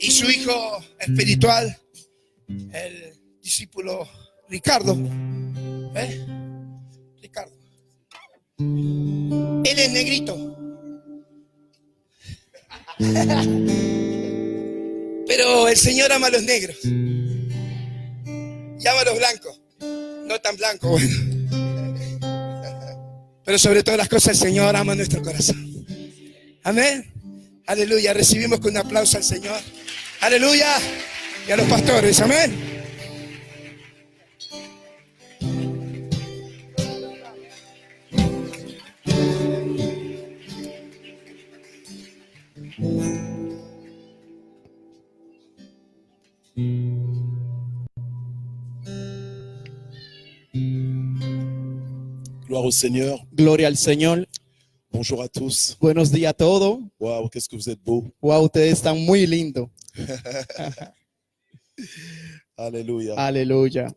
y su hijo espiritual, el discípulo Ricardo. Ricardo. Él es negrito. Pero el Señor ama a los negros. Y ama a los blancos. No tan blancos, bueno. Pero sobre todas las cosas el Señor ama nuestro corazón. Amén. Aleluya. Recibimos con un aplauso al Señor. Aleluya. Y a los pastores. Amén. Gloire au Seigneur. Gloria al Señor. Bonjour à tous. Buenos días a todos. Waouh, qu'est-ce que vous êtes beaux. Wow, ustedes están muy lindos. Alléluia. Aleluya.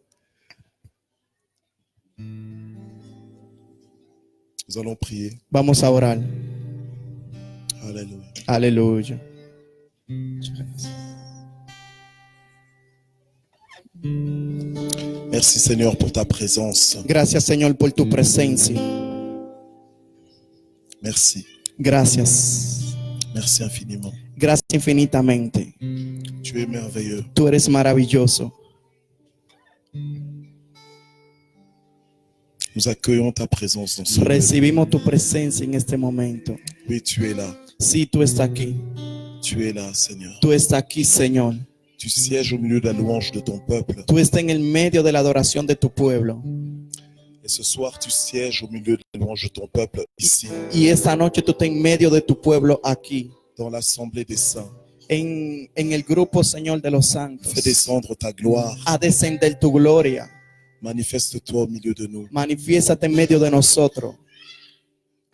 Nous allons prier. Vamos a orar. Alléluia. Aleluya. Merci Seigneur pour ta présence. Gracias, Señor, por tu presencia. Merci. Gracias. Merci infiniment. Gracias infinitamente. Tu es merveilleux. Tú eres maravilloso. Nous accueillons ta présence dans ce lieu. Recibimos tu presencia en este momento. Oui, tu es là. Sí, tú estás aquí. Tu es là, Seigneur. Tú estás aquí, Señor. Tu sièges au milieu de la louange de ton peuple. Tú estás en el medio de la adoración de tu pueblo. Et ce soir, tu sièges au milieu de la louange de ton peuple ici, Y esta noche tú estás en medio de tu pueblo aquí. dans l'assemblée des saints. En el grupo, Señor, de los santos. Fais descendre ta gloire. A descender tu gloria. Manifeste-toi au milieu de nous. Manifiéstate en medio de nosotros.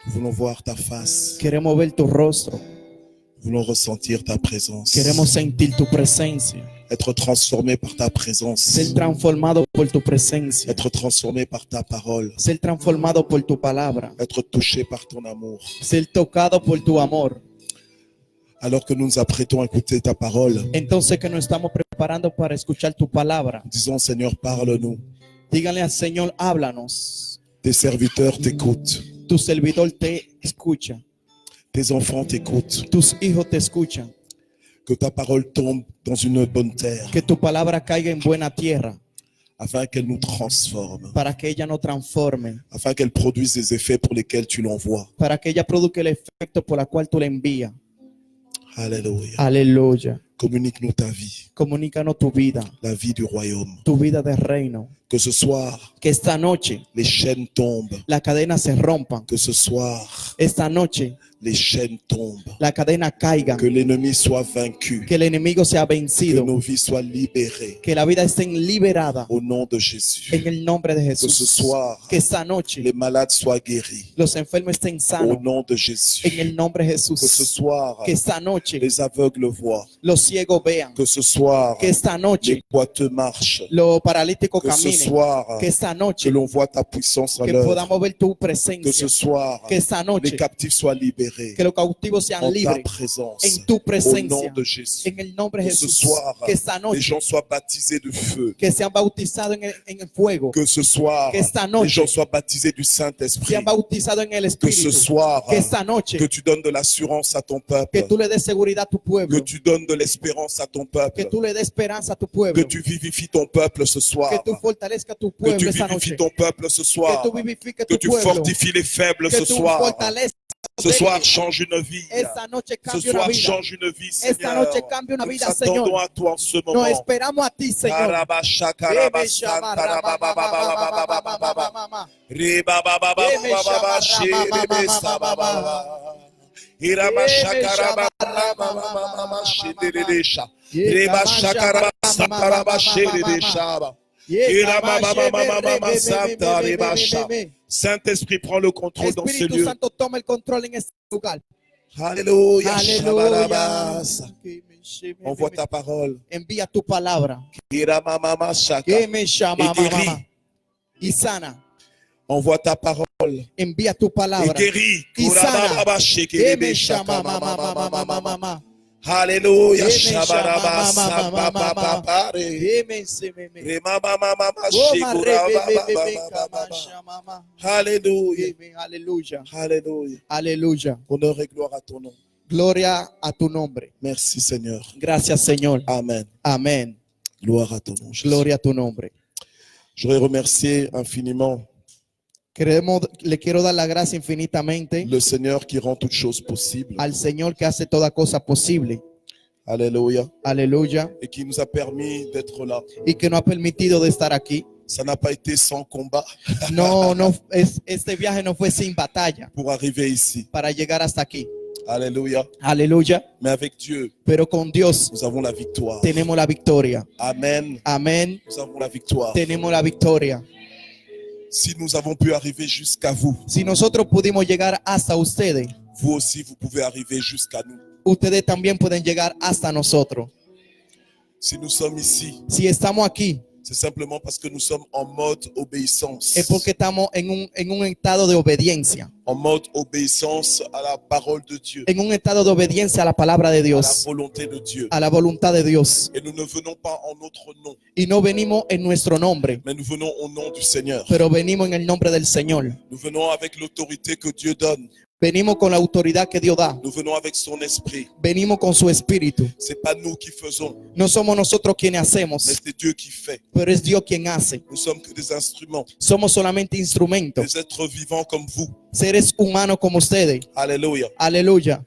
Nous voulons voir ta face. Queremos ver tu rostro. Nous voulons ressentir ta présence. Queremos sentir tu presencia. Être transformé par ta présence. Ser transformado por tu presencia. Être transformé par ta parole. Ser transformado por tu palabra. Être touché par ton amour. Ser tocado por tu amor. Alors que nous nous apprêtons à écouter ta parole, Entonces que nos estamos preparando para escuchar tu palabra. disons Seigneur, parle-nous. Díganle al Señor, háblanos. Tes serviteurs t'écoutent. Tu servidor te escucha. Tes enfants t'écoutent. Tus hijos te escuchan. Que ta parole tombe dans une bonne terre Que tu palabra caiga en buena tierra. afin qu'elle nous transforme. Para que ella nos transforme. Afin qu'elle produise les effets pour lesquels tu l'envoies. Para que ella produzca el efecto por la cual tú le envías. Alléluia. Aleluya. Communique-nous ta vie, Comunícanos tu vida. la vie du royaume. Tu vida de reino. Que ce soir, Que esta noche les chaînes tombent. la cadena se rompan. Que ce soir, Esta noche les chaînes tombent. la cadena caiga. Que l'ennemi soit vaincu. Que el enemigo sea Que vencido. nos vies soient libérées. Que la vida esté liberada. Au nom de Jésus. En el nombre de Que ce Jesús. soir, Que esta noche les malades soient guéris. los enfermos estén Au sanos. nom de Jésus. En el nombre de Que ce Jesús. soir, Que esta noche les aveugles voient. los ciegos vean. Que ce soir, Que esta les noche boiteux marchent. los paralíticos Que ce caminen. soir, Que esta que noche l'on voit ta puissance en que l'œuvre. podamos ver tu Que presencia. ce soir, Que esta les noche captifs soient libérés. que los cautivos sean En ta libres présence. en tu Au nom presencia. de Jésus. En el nombre de Que ce Jesús. soir, Que esta les noche gens soient baptisés de feu. que sean bautizados en el fuego. Que ce soir, Que esta les noche gens soient baptisés du Saint-Esprit. sean bautizados en el Que Espíritu. ce soir, Que esta noche que tu donnes de l'assurance à ton que peuple. tú le des seguridad a tu Que pueblo. tu donnes de l'espérance à ton peuple. Que tú le des esperanza a tu Que pueblo. tu vivifies ton peuple ce soir. Que tú fortalezcas tu Que pueblo tu esta vivifies noche. ton peuple ce Que soir. tú vivifiques Que tu tu pueblo. fortifies les faibles Que ce tú soir. fortalezcas. Ce soir, change une vie. Esta noche Ce cambia una soir, vida. change une vie, Esta Seigneur. noche cambia una Nous vida, attendons Señor. à toi en ce Nos moment. esperamos a ti, Señor. Karabasha, karabasa, karabababababababababa. Ribababababababa, shirebesababa. Iramasha, karababababababa, shirebesha. Rebasha, karabasa, karabashirebeshaba. Saint-Esprit, prends le contrôle dans ce Espíritu lieu. Santo, toma el control en este lugar. Alléluia. Aleluya. Shabarabas. Envoie ta parole. Envía tu palabra. Iramamama shaka. Que me llama, Et guéris. mamá. Y sana. Envoie ta parole. Envía tu Et palabra. guéris. Y sana. Kurababa Que shekerebe me shaka llama, mamamamamamama. mamá. Alléluia. Amen. Shabaraba, sababababare. Remamamamama, shigurabababababa. Alléluia. Aleluya. Alléluia. Aleluya. Honneur et gloire à ton nom. Gloria a tu nombre. Merci Seigneur. Gracias, Señor. Amen. Amén. Gloire à ton nom, Jésus. Gloria a tu nombre. Je voudrais remercier infiniment Le quiero dar la gracia infinitamente le Seigneur qui rend toutes choses possibles. al Señor que hace toda cosa posible. Alléluia. Aleluya. Et qui nous a permis d'être là. Y que nos ha permitido de estar aquí. Ça n'a pas été sans combat Este viaje no fue sin batalla pour arriver ici. para llegar hasta aquí. Alléluia. Aleluya. Mais avec Dieu, Pero con Dios nous avons la victoire. tenemos la victoria. Amen. Amén. Nous avons la victoire. Tenemos la victoria. Si nous avons pu arriver jusqu'à vous, Si nosotros pudimos llegar hasta ustedes, vous aussi, vous pouvez arriver jusqu'à nous. ustedes también pueden llegar hasta nosotros. Si nous sommes ici, Si estamos aquí, c'est simplement parce que nous sommes en mode obéissance. es porque estamos en un estado de obediencia. En mode obéissance à la parole de Dieu, En un estado de obediencia a la palabra de à la Dios, volonté de Dieu. a la voluntad de Dios. Et nous ne venons pas en notre nom, Y no venimos en nuestro nombre, mais nous venons au nom du Seigneur. pero venimos en el nombre del Señor. Nous venons avec l'autorité que Dieu donne. Venimos con la autoridad que Dios da. Nous venons avec son esprit. Venimos con su espíritu. C'est pas nous qui faisons, No somos nosotros quienes mais hacemos, c'est Dieu qui fait. pero es Dios quien hace. Nous sommes que des instruments, Somos solamente instrumentos, des êtres vivants comme vous. seres humanos como ustedes. Alléluia. Aleluya.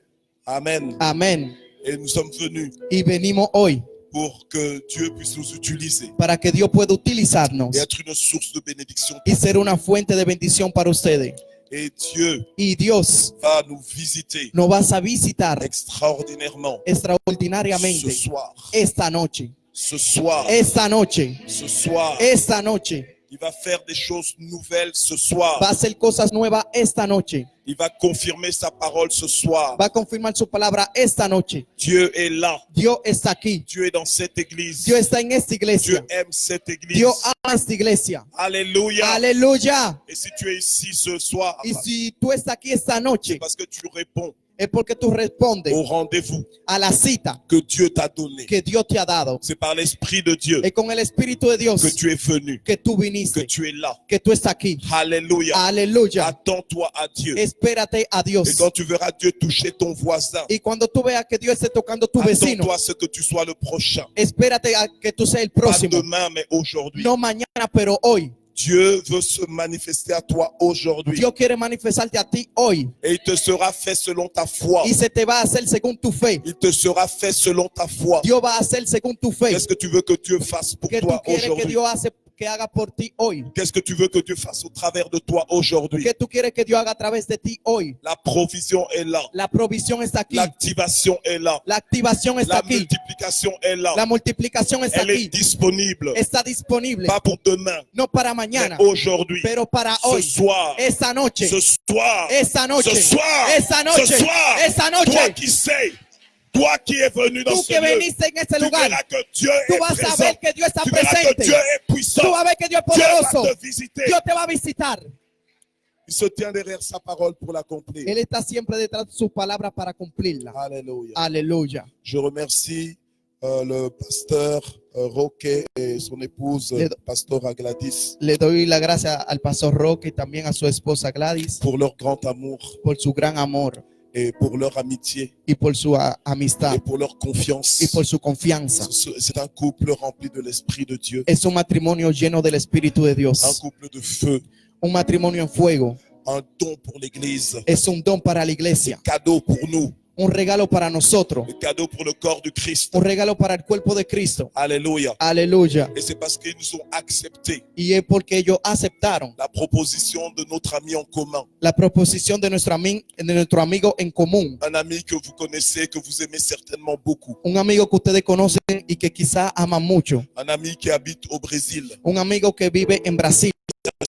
Amen. Amén. Et nous sommes venus Y venimos hoy pour que Dieu puisse nous utiliser para que Dios pueda utilizarnos et être une source de bénédiction. y ser una fuente de bendición para ustedes. Et Dieu Y Dios va nous visiter nos va a visitar extraordinairement ce extraordinariamente soir. esta noche. Ce soir. Esta noche. Ce soir. Esta noche. Il va faire des choses nouvelles ce soir. Va a hacer cosas nuevas esta noche. Il va confirmer sa parole ce soir. Va a confirmar su palabra esta noche. Dieu est là. Dios está aquí. Dieu est dans cette église. Dios está en esta Dieu iglesia. aime cette église. Dios ama esta iglesia. Alléluia. Aleluya. Et si tu es ici ce soir, Y si tú estás aquí esta noche, parce que tu réponds es porque tú respondes au rendez-vous a la cita que Dieu t'a donné. que Dios te ha dado. C'est par l'Esprit de Dieu Es con el Espíritu de Dios que tu es venu, que tú que viniste, tu es là. que tú estás aquí. Alléluia. Aleluya. Attends-toi à Dieu. Espérate a Et Dios. quand tu verras Dieu toucher ton voisin, Y cuando tú veas que Dios esté tocando a tu vecino, attends-toi à ce que tu sois le prochain. espérate a que tú seas el Pas próximo. demain, mais aujourd'hui. No mañana, pero hoy. Dieu veut se manifester à toi aujourd'hui. Dios quiere manifestarte a ti hoy. Et il te sera fait selon ta foi. Y se te va a hacer según tu fe. Il te sera fait selon ta foi. Dios va a hacer según tu fe. Qu'est-ce que tu veux que Dieu fasse pour ¿Qué tú toi quieres que aujourd'hui? Dios haga por ti hoy? Qu'est-ce que tu veux que Dieu fasse au travers de toi aujourd'hui? ¿Qué tú quieres que Dios haga a través de ti hoy? La provision est là. La provisión está aquí. L'activation est là. La activación está La aquí. multiplication est là. La multiplicación está Elle est aquí. disponible. Está disponible. Pas pour demain, No para mais mañana, aujourd'hui. pero para Ce hoy. soir. Esta noche. Ce soir. Esta noche. Ce soir. Esta noche. Ce soir. Esta noche. Toi qui sais. Toi qui es venu dans Tú ce que lieu. veniste en este Tu lugar, verras que Dieu tú est vas a présent. ver que Dios está Tu verras que presente. Dieu est puissant. Tú vas a ver que Dios es Dieu va poderoso. te visiter. Dios te va a visitar. Il se tient derrière sa parole pour l'accomplir. Él está siempre detrás de sus palabras para cumplirla. Alléluia. Aleluya. Je remercie le pasteur Roque et son épouse, pasteur Gladys, Le doy la gracia al pastor Roque y también a su esposa Gladys pour leur grand amour por su gran amor et pour leur amitié y por su amistad et pour leur confiance. y por su confianza. C'est un couple rempli de l'Esprit de Dieu, Es un matrimonio lleno del Espíritu de un Dios, couple de feu, un matrimonio en fuego. un don pour l'Église, Es un don para la iglesia, cadeau pour nous, un regalo para nosotros, un cadeau pour le corps du Christ. un regalo para el cuerpo de Cristo. Alléluia. Aleluya. Et c'est parce qu'ils nous ont accepté Y es porque ellos aceptaron la proposition de notre ami en commun, la proposición de nuestro amigo en común, un ami que vous connaissez, que vous aimez certainement beaucoup, un amigo que ustedes conocen y que quizá aman mucho, un ami qui habite au Brésil, un amigo que vive en Brasil,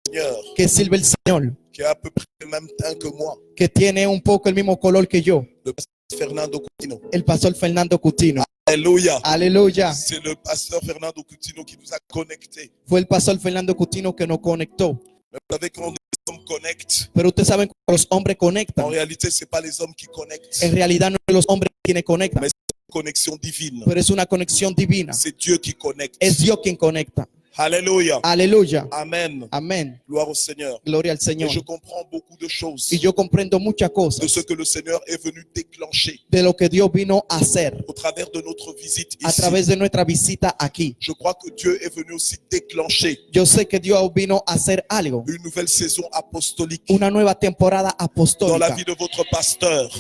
Seigneur, que sirve el Señor, qui a à peu près le même teint que moi, que tiene un poco el mismo color que yo, le pasteur Fernando Coutinho. el pastor Fernando Coutinho. Alléluia. Aleluya. C'est le pasteur Fernando Coutinho qui nous a connectés. Fue el pastor Fernando Coutinho que nos conectó. Mais vous savez, quand les hommes connectent, Pero ustedes saben que los hombres en conectan. réalité, ce n'est pas les hommes qui connectent. En realidad no son los hombres quienes conectan, Mais connexion divine. pero es una conexión divina. C'est Dieu qui connecte. Es Dios quien conecta. Alléluia. Aleluya. Amen. Amén. Gloire au Seigneur. Gloria al Et Señor. je comprends beaucoup de choses Y yo comprendo muchas de cosas ce que le Seigneur est venu déclencher de lo que Dios vino a hacer au travers de notre visite a ici. través de nuestra visita aquí. Je crois que Dieu est venu aussi déclencher Yo sé que Dios vino a hacer algo, une nouvelle saison apostolique una nueva temporada dans la apostólica vie de votre pasteur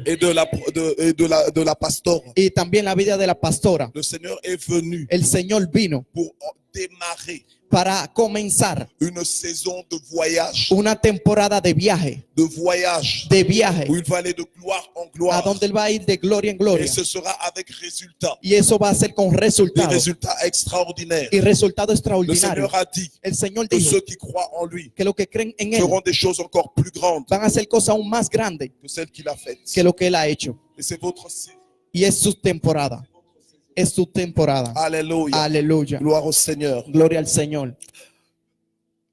et de la pasteur. y también la vida de la pastora. Le Seigneur est venu El Señor vino pour démarrer para comenzar une saison de voyage, una temporada de viaje, où il va aller de gloire en a gloire. donde él va a ir de gloria en Et gloria. ce sera avec résultat, Y eso va a ser con des resultados résultats extraordinaires. y resultados Le extraordinarios. Seigneur a dit El Señor que dijo ceux qui croient en lui que los que creen en él feront des choses encore plus grandes van a hacer cosas aún más grandes que celles qu'il a faites. que lo que él ha hecho. Et c'est votre saison. Y es su temporada. Es su temporada. Alléluia. Aleluya. Gloire au Seigneur. Gloria al Señor.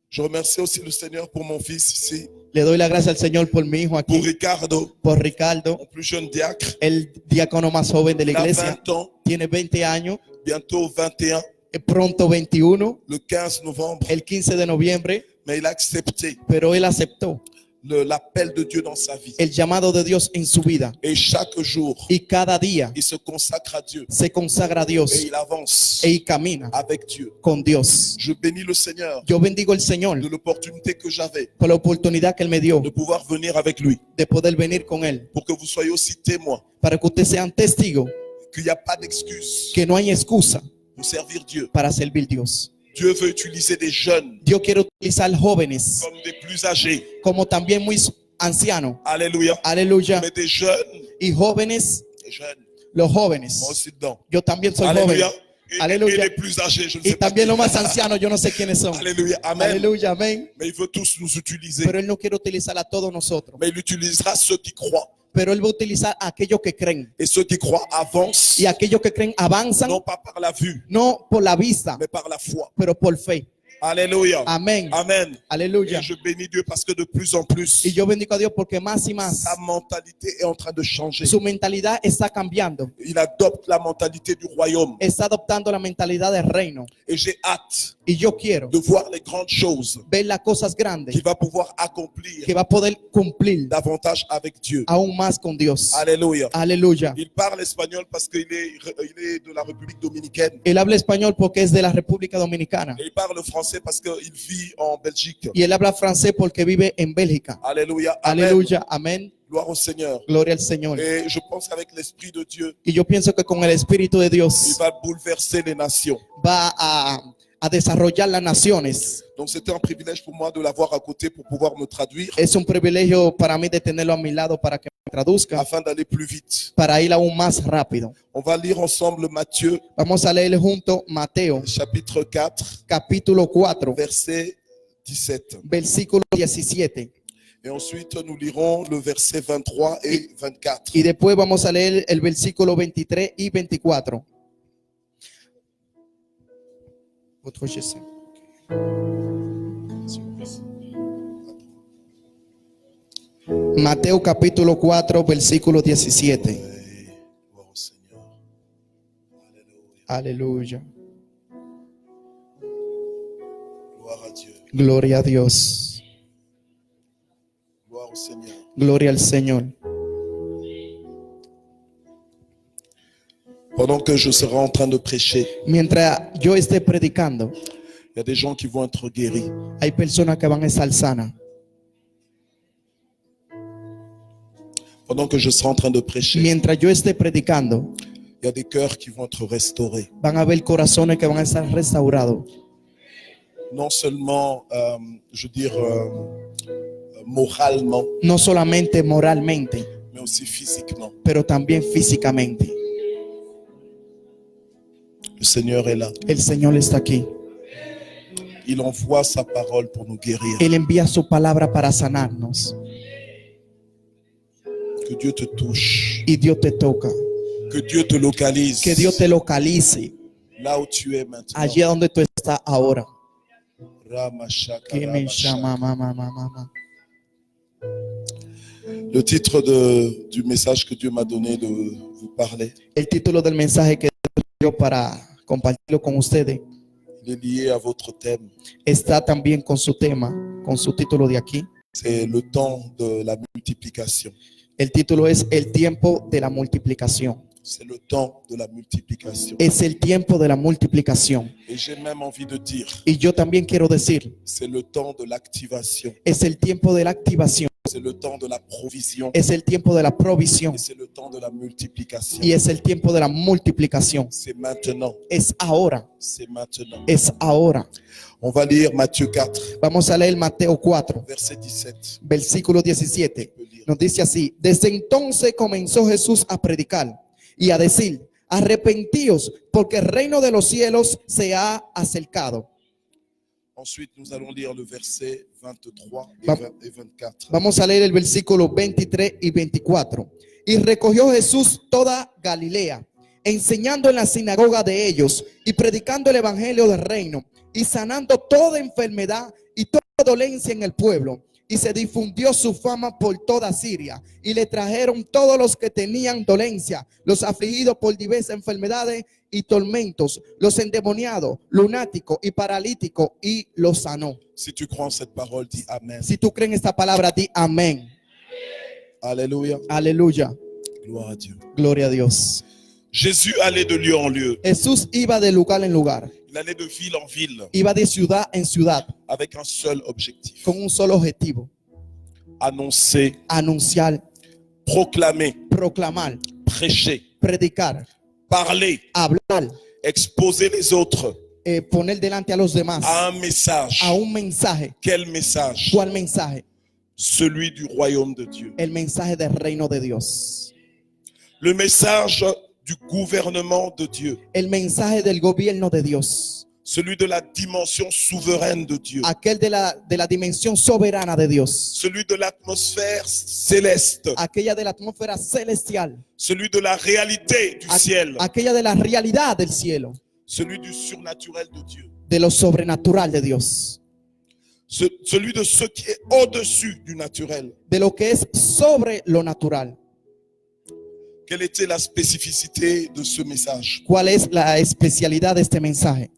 Je remercie aussi le Seigneur pour mon fils ici, Le doy la gracia al Señor por mi hijo pour aquí, Ricardo, por Ricardo, mon plus jeune diacre. el diácono más joven de la Il a iglesia. 20 ans, Tiene 20 años, bientôt 21, pronto 21, le 15 novembre. el 15 de noviembre, Mais il a accepté pero él aceptó l'appel de Dieu dans sa vie. el llamado de Dios en su vida. Et chaque jour, Y cada día il se consacre à Dieu se consagra a et Dios il avance e camina avec Dieu. con Dios. Je bénis le Seigneur Yo bendigo al Señor de l'opportunité que j'avais por la oportunidad que él me dio de pouvoir venir avec lui, de poder venir con él, pour que vous soyez aussi témoins para que ustedes sean testigos qu'il n'y a pas d'excuse que no hay excusa pour servir Dieu. para servir a Dios. Dieu veut utiliser des jeunes Dios quiere utilizar jóvenes comme des plus âgés. como también muy ancianos. Alléluia. Aleluya. Mais des jeunes, Y jóvenes, des jeunes, los moi jóvenes. aussi dedans. Yo también soy Alléluia. joven. Et Alléluia. les plus âgés, je ne Y sais pas. también qui. los más ancianos, yo no sé quiénes son. Alléluia. Amen. Aleluya, amén. Mais il veut tous nous utiliser. Pero él no quiere utilizar a todos nosotros. Mais il utilisera ceux qui croient. Pero él va a utilizar a aquellos que creen. Et ceux qui croient avancent, Y aquellos que creen avanzan, non pas par la vue, no por la vista, mais par la foi. pero por fe. Alléluia. Amén. Amen. Aleluya. Et je bénis Dieu parce que de plus en plus, Y yo bendigo a Dios porque más y más sa mentalité est en train de changer. su mentalidad está cambiando. Il adopte la mentalité du royaume. Está adoptando la mentalidad del reino. Et j'ai hâte Y yo quiero de voir les grandes choses ver las cosas grandes qu'il va pouvoir accomplir que va a poder cumplir davantage avec Dieu. aún más con Dios. Alléluia. Aleluya. Il parle espagnol parce qu'il est de la République dominicaine. Él habla español porque es de la República Dominicana. Et il parle français parce qu'il vit en Belgique. Y él habla francés porque vive en Bélgica. Alléluia. Amen. Aleluya. Amén. Gloire au Seigneur. Gloria al Señor. Et je pense qu'avec l'Esprit de Dieu, Y yo pienso que con el Espíritu de il Dios va bouleverser les nations. va a desarrollar las naciones. Donc c'était un privilège pour moi de l'avoir à côté pour pouvoir me traduire Es un privilegio para mí de tenerlo a mi lado para que me traduzca, afin d'aller plus vite. para ir aún más rápido. On va lire ensemble Matthieu Vamos a leer junto Mateo, chapitre 4, capítulo 4, verset 17. versículo 17. Et ensuite nous lirons le verset 23 et 24. Y después vamos a leer el versículo 23 y 24. Otro Jesús. Mateo capítulo 4, versículo 17. Gloire au Seigneur. Aleluya. Alléluia. Gloire à Dieu. Gloria a Dios. Gloire au Seigneur. Gloria al Señor. Pendant que je serai en train de prêcher, Mientras yo esté predicando, il y a des gens qui vont être guéris. hay personas que van a estar sanas. Pendant que je serai en train de prêcher, Mientras yo esté predicando, il y a des cœurs qui vont être restaurés. van a haber corazones que van a estar restaurados. Non seulement, je veux dire, moralement, No solamente moralmente, mais aussi physiquement. pero también físicamente. Le Seigneur est là. El Señor está aquí. Il envoie sa parole pour nous guérir. Él envía su palabra para sanarnos. Que Dieu te touche. Y Dios te toca. Que Dieu te localise. Que Dios te localice Là où tu es maintenant. allí donde tú estás ahora. Ramashaka, Que me Ramashaka. llama, mamá, mamá, mamá. Le titre du message que Dieu m'a donné de vous parler, El título del mensaje que dio para compartirlo con ustedes il est lié à votre thème. está también con su tema, con su título de aquí. C'est le temps de la multiplication. El título es El tiempo de la multiplicación. C'est le temps de la multiplication. Es el tiempo de la multiplicación. Et j'ai même envie de dire, Y yo también quiero decir, c'est le temps de l'activation. es el tiempo de la activación, C'est le temps de la provision. es el tiempo de la provisión Et c'est le temps de la multiplication. y es el tiempo de la multiplicación. C'est maintenant. Es ahora, C'est maintenant. es ahora. On va lire Matthieu 4, Vamos a leer Mateo 4, verset 17. versículo 17. Je peux lire. Nos dice así: desde entonces comenzó Jesús a predicar y a decir: arrepentíos, porque el reino de los cielos se ha acercado. Ensuite, nous allons lire le verset 23 et 24. Vamos a leer el versículo 23 y 24. Y recogió Jesús toda Galilea, enseñando en la sinagoga de ellos y predicando el evangelio del reino y sanando toda enfermedad y toda dolencia en el pueblo. Y se difundió su fama por toda Siria, y le trajeron todos los que tenían dolencia, los afligidos por diversas enfermedades y tormentos, los endemoniados, lunáticos y paralíticos, y los sanó. Si tu crois en cette parole, dis Amen. Si tú crees en esta palabra, di amén. Alléluia. Aleluya. Gloire à Dieu. Gloria a Dios. Jésus allait de lieu en lieu. Jesús iba de lugar en lugar, Il allait de ville en ville iba de ciudad en ciudad avec un seul objectif. con un solo objetivo: Annoncer, anunciar, proclamer, proclamar, prêcher, predicar, parler, hablar, exposer les autres poner delante a los demás à un message. a un mensaje. Quel message? ¿Cuál mensaje? Celui du royaume de Dieu. El mensaje del reino de Dios, Le message du gouvernement de Dieu. el mensaje del gobierno de Dios, Celui de la dimension souveraine de Dieu. aquel de la dimensión soberana de Dios, Celui de l'atmosphère céleste. aquella de la atmósfera celestial, Celui de la réalité du ciel. aquella de la realidad del cielo, Celui du surnaturel de Dieu. de lo sobrenatural de Dios, Celui de ce qui est au-dessus du naturel. de lo que es sobre lo natural. Quelle était la spécificité de ce message? ¿Cuál es la especialidad de este mensaje?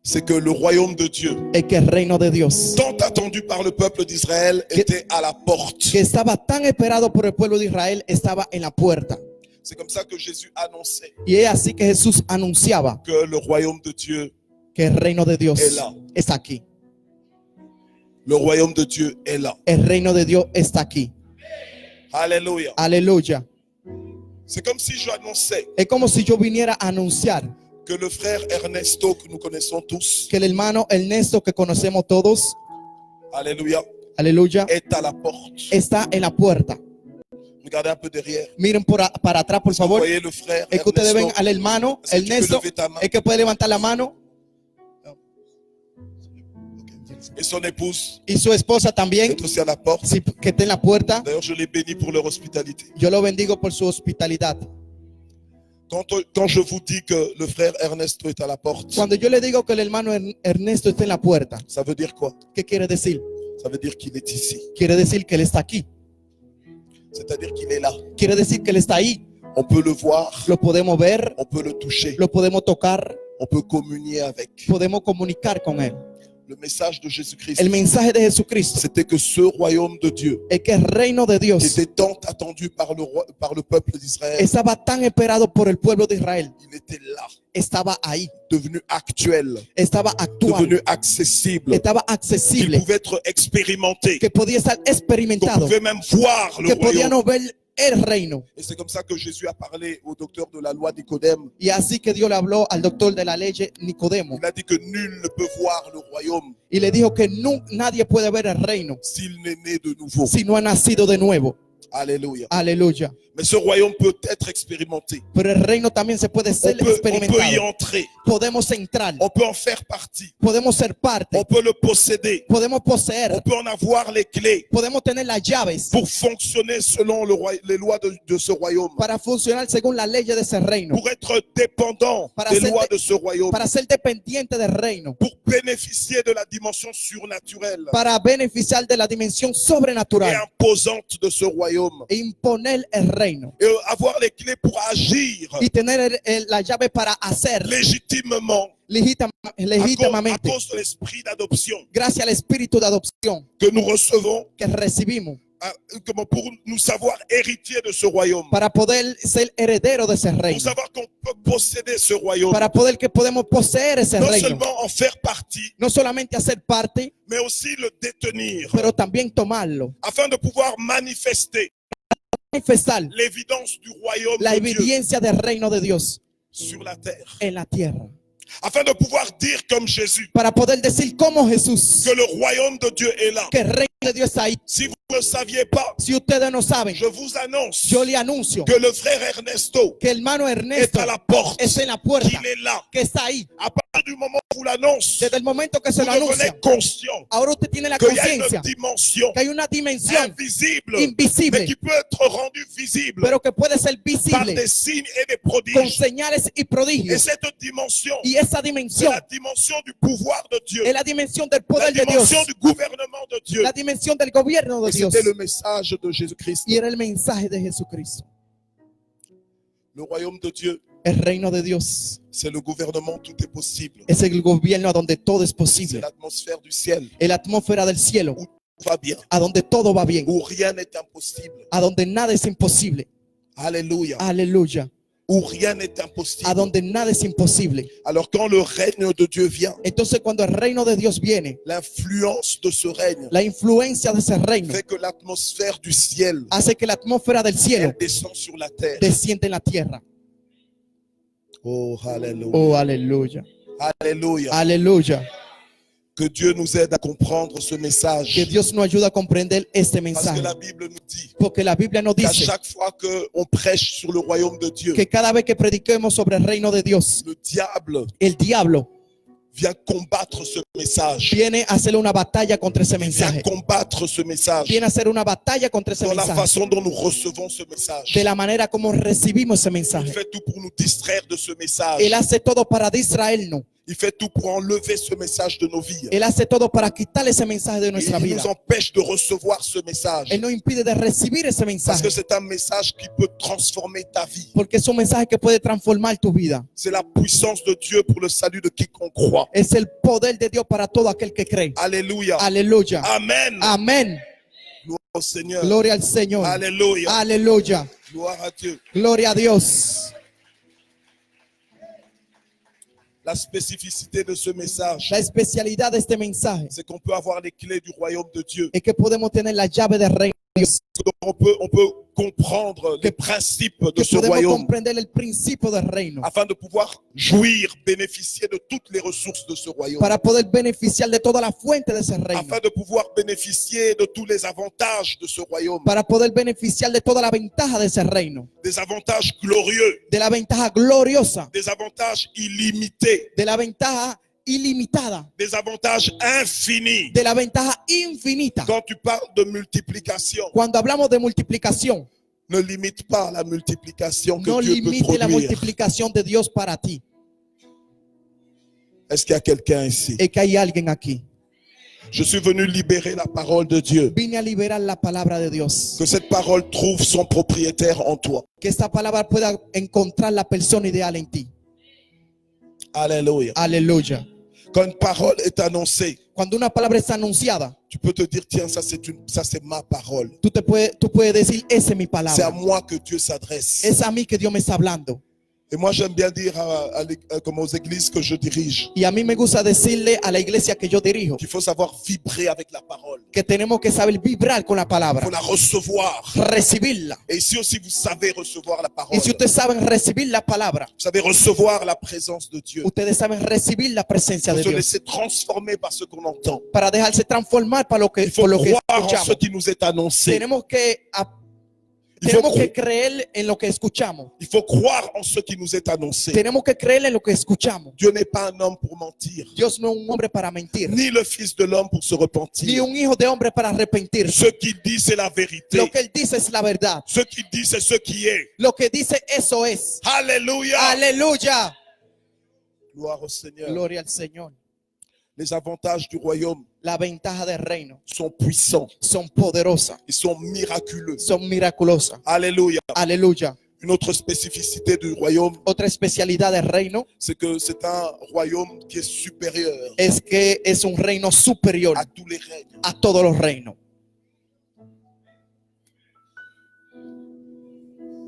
C'est que le royaume de Dieu, Es que el reino de Dios, tant attendu par le peuple d'Israël, était à la porte. que estaba tan esperado por el pueblo de Israel, estaba en la puerta. C'est comme ça que Jésus annonçait Y es así que Jesús anunciaba que le royaume de Dieu, que el reino de Dios Es là. está aquí. le royaume de Dieu est là. El reino de Dios está aquí. Alléluia. Aleluya. C'est comme si je annonçais Es como si yo viniera a anunciar que le frère Ernesto, que nous connaissons tous, que el hermano Ernesto, que conocemos todos, alléluia, aleluya, est à la porte. está en la puerta. Regardez un peu derrière. Miren para atrás, por Vous favor. voyez le frère Es que ustedes ven Ernesto. al hermano Est-ce que tu peux Ernesto, lever ta main? es que puede levantar la mano, Et son épouse y su esposa también, est aussi à la porte. sí, que está en la puerta. D'ailleurs, je les bénis pour leur hospitalité. Yo lo bendigo por su hospitalidad. Quand je vous dis que le frère Ernesto est à la porte, Cuando yo le digo que el hermano Ernesto está en la puerta, ça veut dire quoi? ¿qué quiere decir? Ça veut dire qu'il est ici. Quiere decir que él está aquí. C'est-à-dire qu'il est là. Quiere decir que él está ahí. On peut le voir, Lo podemos ver, on peut le toucher, lo podemos tocar, on peut communier avec. podemos comunicar con él. Le message de Jésus-Christ, El mensaje de Jesucristo c'était que ce royaume de Dieu, es que el reino de qui Dios était tant attendu par le peuple d'Israël, estaba tan esperado por el pueblo de Israel. il était là, Estaba ahí, devenu actuel, estaba actual, devenu accessible, estaba qu'il accesible, pouvait être expérimenté, que podía estar qu'on experimentado, pouvait même voir le que podían royaume. ver el reino. Et c'est comme ça que Jésus a parlé au docteur de la loi Nicodème. Y así que Dios le habló al doctor de la ley Nicodemo Il a dit que nul ne peut voir le royaume y le dijo que nadie puede ver el reino s'il n'est né de nouveau. si no ha nacido de nuevo. Alléluia. Aleluya. Mais ce royaume peut être expérimenté. pero el reino también se puede On ser peut y experimentado. entrer. Podemos entrar, On peut en faire partie. podemos ser parte, On peut le posséder. podemos On poseer, peut en avoir les clés podemos tener las llaves pour fonctionner selon les lois de ce royaume. para funcionar según las leyes de ese reino, Pour être dépendant Para des ser lois de- de ce royaume. para ser dependiente del reino, Pour bénéficier de la dimension surnaturelle para beneficiar de la dimensión et sobrenatural imposante de ce royaume. e imponer el reino Et avoir les clés pour agir y tener la llave para hacer légitimement à legítimamente, cause de l'esprit d'adoption gracias al espíritu de adopción que nous recevons que recibimos pour nous savoir héritiers de ce royaume. para poder ser heredero de ese Pour reino, savoir qu'on peut posséder ce royaume. para poder que podemos poseer ese Non reino, seulement en faire partie, no solamente hacer parte, mais aussi le détenir. pero también tomarlo, Afin de pouvoir manifester manifestar l'évidence du royaume la de Dieu evidencia del reino de Dios sur la terre. en la tierra, Afin de pouvoir dire comme Jésus para poder decir como Jesús que le royaume de Dieu est là. que el reino de Dios está ahí. Si vous ne le saviez pas, Si ustedes no saben, je vous annonce yo le anuncio que le frère Ernesto que el hermano est Ernesto à la porte, es en la puerta, qu'il est là. que está ahí. À partir du moment où vous l'annonce, Desde el momento que se vous lo devenez anuncia, conscient ahora usted tiene la qu'il y a conciencia une dimension que hay una dimensión invisible, mais invisible, qui peut être rendue visible pero que puede ser par visible des signes et des con prodiges. señales y Et prodigios. cette dimension, Y esa c'est dimensión la dimension du pouvoir de Dieu, es la dimensión del la poder de Dios, dimension du gouvernement de Dieu. la dimensión del gobierno de Et Dios. c'était le message de Jésus-Christ. Y era el mensaje de Jesucristo. Le royaume de Dieu, El reino de Dios c'est le gouvernement, tout est possible. es el gobierno a donde todo es C'est posible, l'atmosphère du ciel la atmósfera del cielo où tout va bien, a donde todo va bien, où rien n'est impossible. a donde nada es imposible. Alléluia. Aleluya. Où rien n'est A impossible. donde nada es imposible. Alors quand le règne de Dieu vient, Entonces cuando el reino de Dios viene, l'influence de ce règne la influencia de ese reino fait que l'atmosphère du ciel, hace que la atmósfera del cielo elle descend sur la terre. descienda en la tierra. Oh, alléluia. Oh, aleluya. Alléluia. Aleluya. Que Dieu nous aide à comprendre ce Que message. Dios nos ayude a comprender este Parce mensaje. que la Bible nous dit Porque la Biblia nos qu'à dice chaque fois qu'on prêche sur le royaume de Dieu, que cada vez que prediquemos sobre el reino de Dios, le diable el diablo vient combattre ce message. viene a hacer una batalla contra ese Vient mensaje. combattre ce message Viene a hacer una batalla contra ese dans la mensaje. façon dont nous recevons ce message. De la manera como recibimos ese Il mensaje. fait tout pour nous distraire de ce message. Él hace todo para distraernos. Il fait tout pour enlever ce message de nos vies. Él hace todo para quitar ese mensaje de Et nuestra il vida. nous empêche de recevoir ce message. Él nos impide de recibir ese Parce mensaje. que c'est un message qui peut transformer ta vie. Porque es un mensaje que puede transformar tu vida. C'est la puissance de Dieu pour le salut de quiconque croit. Es el poder de Dios para todo aquel que cree. Alléluia. Aleluya. Amen. Amén. Gloire au Seigneur. Gloria al Señor. Alléluia. Aleluya. Gloire à Dieu. Gloria a Dios. La spécificité de ce message, La especialidad de este mensaje c'est qu'on peut avoir les clés du royaume de Dieu. es que podemos tener la llave del reino de Dios. On peut comprendre les principes de Que ce podemos royaume comprender el principio del reino. afin de pouvoir jouir, bénéficier de toutes les ressources de ce royaume. Para poder beneficiar de toda la fuente de ese reino. Afin de pouvoir bénéficier de tous les avantages de ce royaume. Para poder beneficiar de toda la ventaja de ese reino. Des avantages glorieux, De la ventaja gloriosa. des avantages illimités, De la ventaja ilimitada. des avantages infinis. De la ventaja infinita. Quand tu parles de multiplication, Cuando hablamos de multiplicación, ne limite pas la multiplication que no Dieu peut limite la produire. multiplicación de Dios para ti. Est-ce qu'il y a quelqu'un ici? Es que hay alguien aquí. Je suis venu libérer la parole de Dieu. Vine a liberar la palabra de Dios. Que cette parole trouve son propriétaire en toi. Que esta palabra pueda encontrar la persona ideal en ti. Alléluia. Aleluya. Quand une parole est annoncée, Cuando una palabra es anunciada, tu peux te dire, tiens, ça c'est ma parole. tú puedes decir, esa es mi C'est à palabra. moi que Dieu s'adresse. Es a mí que Dios me está hablando. Et moi, j'aime bien dire comme aux églises que je dirige, Y a mí me gusta decirle a la iglesia que yo dirijo qu'il faut savoir vibrer avec la parole. que tenemos que saber vibrar con la Il palabra, faut la recevoir. recibirla. Et ici aussi, vous savez recevoir la parole. Y si ustedes saben recibir la palabra, Vous savez recevoir la présence de Dieu. ustedes saben recibir la presencia Vous de se Dios laisser transformer par ce qu'on entend. para dejarse transformar Il faut por lo que croire en ce escuchamos. qui nous est annoncé. Tenemos que Tenemos que creer en lo que escuchamos. Il faut croire en ce qui nous est annoncé. Tenemos que creer en lo que escuchamos. Dieu n'est pas un homme pour mentir, Dios no es un hombre para mentir, ni le fils de l'homme pour se ni repentir. un hijo de hombre para arrepentirse. Ce qu'il dit, c'est la vérité. Lo que él dice es la verdad. Ce qu'il dit, c'est ce qui est. Lo que dice, eso es. Alléluia. Aleluya. Gloire au Seigneur. Gloria al Señor. Les avantages du royaume La ventaja del reino sont puissants. son poderosas, Ils sont miraculeux. son miraculosas. Alléluia. Aleluya. Une autre spécificité du royaume, Otra especialidad del reino c'est que c'est un royaume qui est supérieur es que es un reino superior à tous les règnes. a todos los reinos,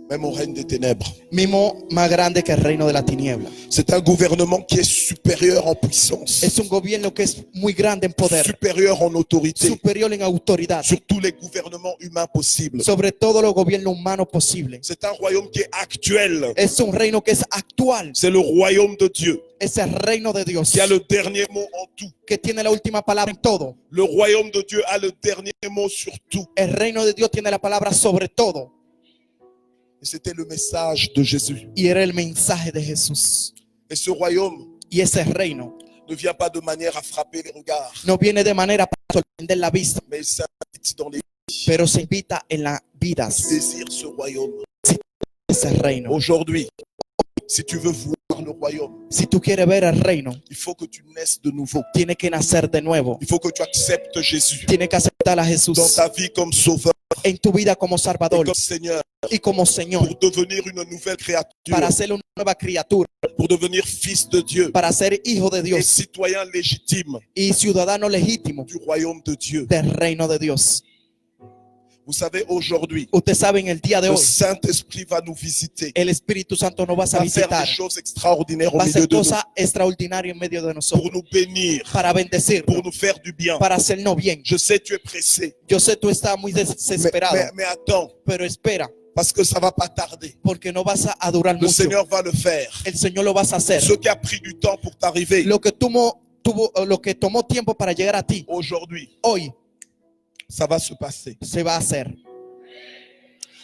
Même au règne des ténèbres. mismo más grande que el reino de la tiniebla. C'est un gouvernement qui est supérieur en puissance, Es un gobierno que es muy grande en poder, supérieur en autorité, superior en autoridad, sur tous les gouvernements humains possibles. sobre todos los gobiernos humanos posibles. C'est un royaume qui est actuel. Es un reino que es actual, C'est le royaume de Dieu es el reino de Dios, qui a le dernier mot en tout. que tiene la última palabra en todo. Le royaume de Dieu a le dernier mot sur tout. El reino de Dios tiene la palabra sobre todo. Et c'était le message de Jésus. Y era el mensaje de Jesús. Et ce royaume Y ese reino ne vient pas de manière à frapper les regards, no viene de manera para sorprender la vista, mais il s'invite dans les pero se invita en las vidas. désirs ce royaume. Ese reino. Aujourd'hui, si tu veux voir le royaume, Si tú quieres ver el reino, il faut que tu naisses de nouveau. tienes que nacer de nuevo. Il faut que tu acceptes Jésus Tienes que aceptar a dans Jesús ta vie comme sauveur en tu vida como et Salvador comme Seigneur, y como Señor, pour devenir une nouvelle créature, para ser una nueva criatura, pour devenir fils de Dieu para ser hijo de et Dios citoyen légitime y ciudadano legítimo du royaume de Dieu. del reino de Dios. Vous savez, aujourd'hui, Usted sabe, en el día de le hoy, Saint-Esprit va nous visiter, el Espíritu Santo nos va a va faire visitar, des choses extraordinaires au va a milieu hacer de nous, cosas extraordinarias en medio de pour nosotros, nous bénir, para bendecirnos, pour nous faire du bien. para hacernos bien. Je sais, tu es pressé, Yo sé tú estás muy desesperado, mais attends, pero espera, parce que ça va pas tarder. porque no vas a durar Le mucho. Seigneur va le faire. El Señor lo vas a hacer. Ce qui a pris du temps pour t'arriver, Lo que lo que tomó tiempo para llegar a ti, aujourd'hui, hoy ça va se passer. se va a hacer.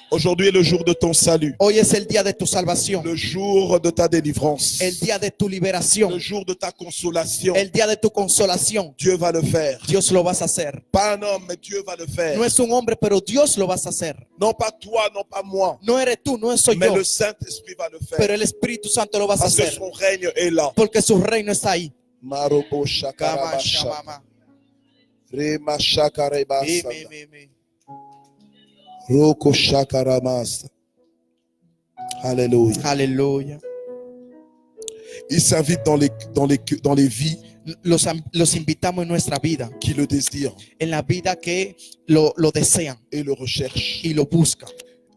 Aujourd'hui est le jour de ton salut, Hoy es el día de tu salvación, le jour de ta délivrance, el día de tu le liberación, jour de ta consolation. el día de tu consolación. Dieu va le faire. Dios lo vas a hacer. Pas un homme, mais Dieu va le faire. No es un hombre, pero Dios lo vas a hacer. Non pas toi, non pas moi, No eres tú, no soy mais yo, le Saint-Esprit va le pero faire. el Espíritu Santo lo vas a Parce que hacer, son règne est là. porque su reino está ahí. Marobo Kama shakarabasha, shamama. rema shakarebasa, Mi, mi. roko shakaramasa. Alléluia. Aleluya. Il s'invite dans les vies Los invitamos en nuestra vida, qui le désirent en la vida que lo desean et le recherchent. y lo buscan.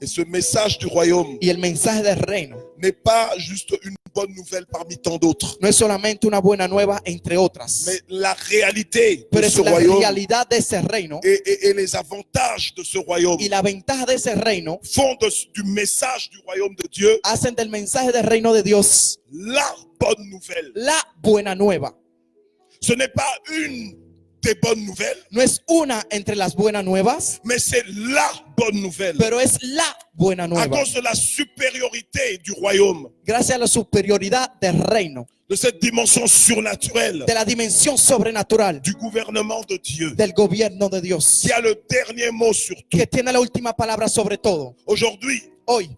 Et ce message du royaume Y el mensaje del reino n'est pas juste une bonne nouvelle parmi tant d'autres, no es solamente una buena nueva entre otras, mais la réalité pero de es ce la royaume realidad de ese reino et les avantages de ce royaume y la ventaja de ese reino font du message du royaume de Dieu hacen del mensaje del reino de Dios la bonne nouvelle. la buena nueva. Ce n'est pas une des bonnes nouvelles, No es una entre las buenas nuevas, mais c'est la bonne nouvelle. pero es la buena À nueva. cause de la supériorité du royaume, Gracias a la superioridad del reino, de cette dimension surnaturelle de la dimensión sobrenatural du gouvernement de Dieu, del gobierno de Dios, qui a le dernier mot sur tout. que tiene la última palabra sobre todo. Aujourd'hui, Hoy,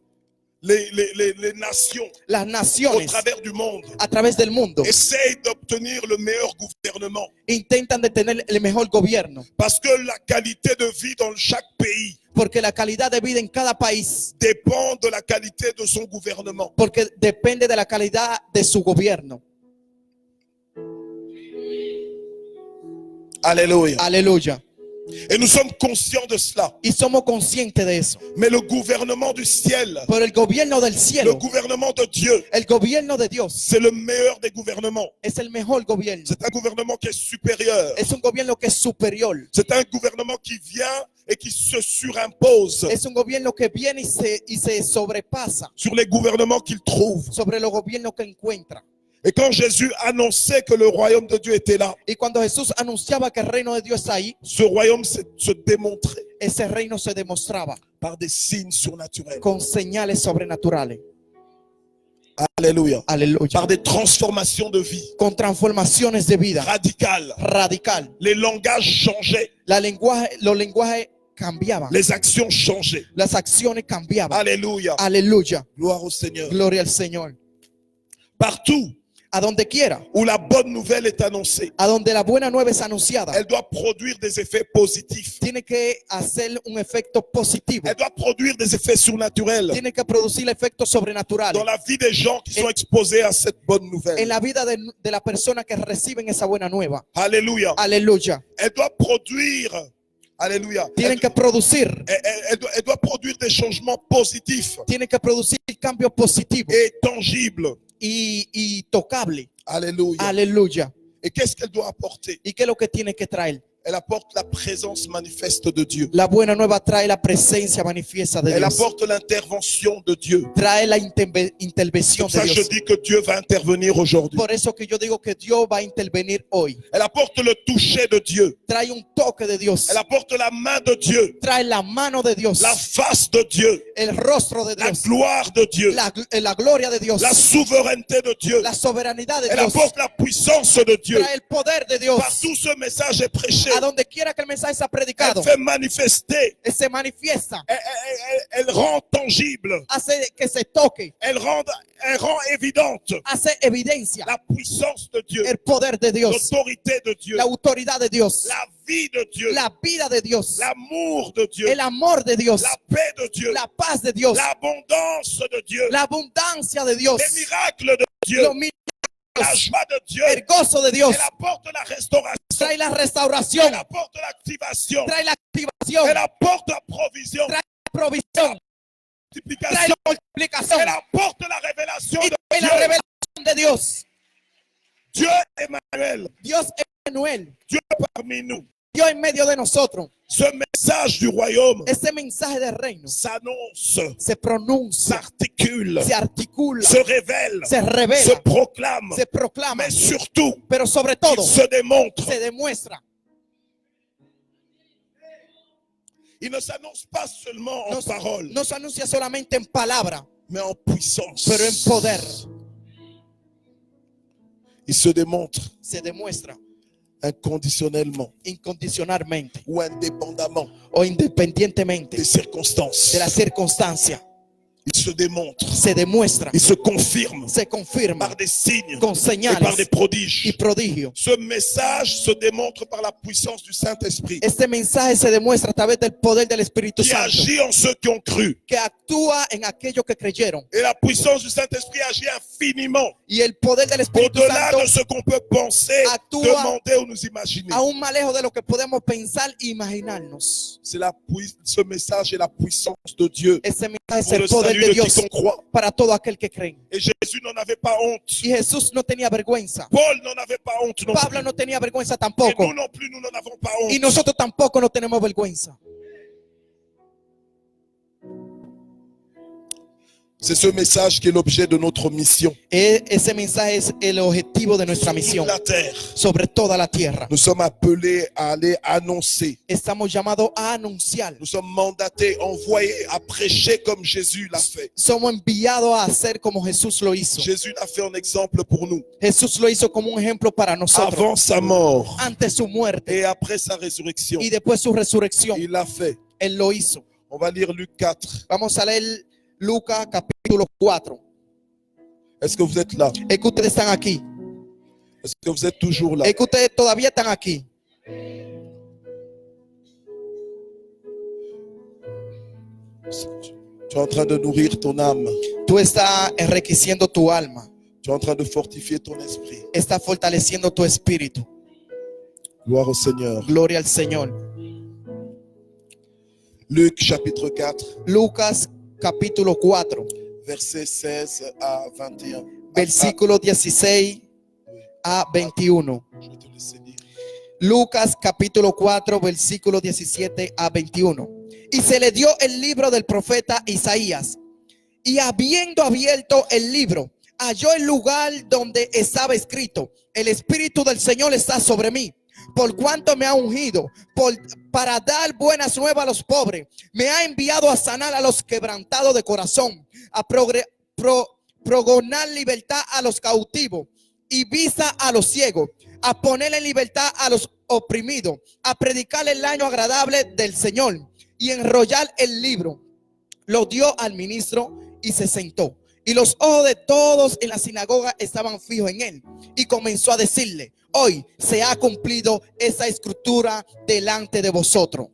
les nations las au naciones travers du monde a través del mundo essayent d'obtenir le meilleur gouvernement intentan de tener el mejor gobierno, parce que la qualité de vie dans chaque pays porque la calidad de vida en cada país, dépend de la qualité de son gouvernement. porque depende de la calidad de su gobierno. Alléluia. Aleluya. Et nous sommes conscients de cela. Y somos conscientes de eso. Mais le gouvernement du ciel, Pero el gobierno del le cielo, gouvernement de Dieu, el gobierno de Dios, c'est le meilleur des gouvernements. es el mejor gobierno. C'est un gouvernement qui est supérieur. Es un gobierno que es superior. C'est un gouvernement qui vient et qui se surimpose Es un gobierno que viene y se sobrepasa sur les gouvernements qu'il trouve. sobre los gobiernos que encuentra. Et quand Jésus annonçait que le royaume de Dieu était là, Y cuando Jesús anunciaba que el reino de Dios está ahí, ce royaume se démontrait. ese reino se demostraba par des signes surnaturels. con señales sobrenaturales. Alléluia. Aleluya. Par des transformations de vie Con transformaciones de vida radicales. radical. Les langages changeaient. Los lenguajes cambiaban. Les actions changeaient. Las acciones cambiaban. Alléluia. Aleluya. Gloire au Seigneur. Gloria al Señor. Partout A donde quiera, où la bonne nouvelle est annoncée, a donde la buena nueva es anunciada, elle doit produire des effets positifs. tiene que hacer un efecto positivo. Elle doit produire des effets surnaturels Tiene que producir efectos sobrenaturales dans la vie des gens qui sont exposés à cette bonne en nouvelle. la vida de la persona que reciben esa buena nueva. Alléluia. Aleluya. Elle doit produire, alléluia, Tienen que producir, elle doit produire des changements positifs tienen que producir cambios positivos et tangibles. y tocables. Alléluia. Aleluya. Et qu'est-ce qu'elle doit apporter? ¿Y qué es lo que tiene que traer? Elle apporte la présence manifeste de Dieu. La buena nueva trae la presencia manifiesta de Elle Dios. apporte l'intervention de Dieu. Trae la C'est intervención pour ça de que je Dios. dis que Dieu va intervenir aujourd'hui. Por eso que yo digo que Dios va a intervenir hoy. Elle apporte le toucher de Dieu. Trae un toque de Dios. Elle apporte la main de Dieu. Trae la mano de Dios. La face de Dieu. El rostro de La Dios. gloire de Dieu. La gloria de Dios. La souveraineté de Dieu. La soberanidad de Elle Dios. apporte la puissance de Dieu. Trae el poder de Dios. Partout ce message est prêché. A donde quiera que el mensaje sea predicado, Elle fait manifester. se manifiesta. Elle rend tangible. Hace que se toque. Elle rend évidente Hace evidencia la puissance de Dieu. el poder de Dios. L'autorité de Dieu. La autoridad de Dios. La vie de Dieu. La vida de Dios. L'amour de Dieu. El amor de Dios. La paix de Dieu. La paz de Dios. L'abondance de Dieu. La abundancia de Dios. Les miracles de Dieu. Los milagros. La joie de Dieu. El gozo de Dios. Elle apporte la restauration. Trae la Elle restauración. apporte l'activation. Trae la activación. Elle apporte la provision. Trae la provisión. Trae Multiplication. la multiplicación. Elle apporte la révélation Y de trae la Dieu. revelación de Dios. Dieu Emmanuel. Dios Emmanuel. Dieu parmi nous. Dios en medio de nosotros. Ce message du royaume Ese mensaje del reino s'annonce, se pronuncia, s'articule, se articula, se révèle, se se revela, proclame, se proclama, mais surtout, pero sobre il todo se démontre. se demuestra. Il ne s'annonce pas seulement en parole, No se anuncia solamente en palabra, mais en puissance. pero en poder. Il se démontre Se demuestra inconditionnellement incondicionalmente ou indépendamment o independientemente des circonstances. de la circunstancia. Il se démontre, Se demuestra, il se confirme se confirma par des signes con et par señales des prodiges. y prodigios. Ce message se démontre par la puissance du Saint-Esprit Este mensaje se demuestra a través del poder del Espíritu qui Santo, agit en ceux qui ont cru. que actúa en aquellos que creyeron. Et la puissance du Saint-Esprit agit infiniment Y el poder del Espíritu au-delà Santo de ce qu'on peut penser, actúa demander ou nous imaginer. aún más lejos de lo que podemos pensar e imaginarnos. C'est ce message est la puissance de Dieu Ese mensaje es pour el le poder salut de de Dios quiconque croit. para todo aquel que cree. Et Jésus n'en avait pas honte. Y Jesús no tenía vergüenza. Paul n'en avait pas honte non Pablo plus. no tenía vergüenza Et tampoco. nous non plus, nous n'en avons pas Y honte. nosotros tampoco no tenemos vergüenza. C'est ce message qui est l'objet de notre mission Ese mensaje es el objetivo de nuestra sur toute misión la terre. sobre toda la tierra. Nous sommes appelés à aller annoncer. Estamos llamados a anunciar. Nous sommes mandatés, envoyés à prêcher comme Jésus l'a fait. Somos enviados a hacer como Jesús lo hizo. Jésus l'a fait en exemple pour nous. Jesús lo hizo como un ejemplo para nosotros. Avant sa mort Antes su muerte et après sa résurrection, y después su resurrección. il l'a fait. Él lo hizo. On va lire Luc 4. Vamos a leer Lucas capítulo 4. Est-ce que vous êtes là? Es que ustedes están aquí. Est-ce que vous êtes toujours là? Es que ustedes todavía están aquí. Tu es en train de nourrir ton âme. Tú estás enriqueciendo tu alma. Tu es en train de fortifier ton esprit. Estás fortaleciendo tu espíritu. Gloire au Seigneur. Gloria al Señor. Luc chapitre 4, Lucas capítulo 4, versets 16 à 21. versículo 16 a 21. Je vais te laisser lire. Lucas capítulo 4, versículo 17 a 21. Y se le dio el libro del profeta Isaías. Y habiendo abierto el libro, halló el lugar donde estaba escrito: el Espíritu del Señor está sobre mí, por cuanto me ha ungido para dar buenas nuevas a los pobres. Me ha enviado a sanar a los quebrantados de corazón, a progonar libertad a los cautivos y vista a los ciegos, a poner en libertad a los oprimidos, a predicar el año agradable del Señor y enrollar el libro. Lo dio al ministro y se sentó. Y los ojos de todos en la sinagoga estaban fijos en él. Y comenzó a decirle: hoy se ha cumplido esa escritura delante de vosotros.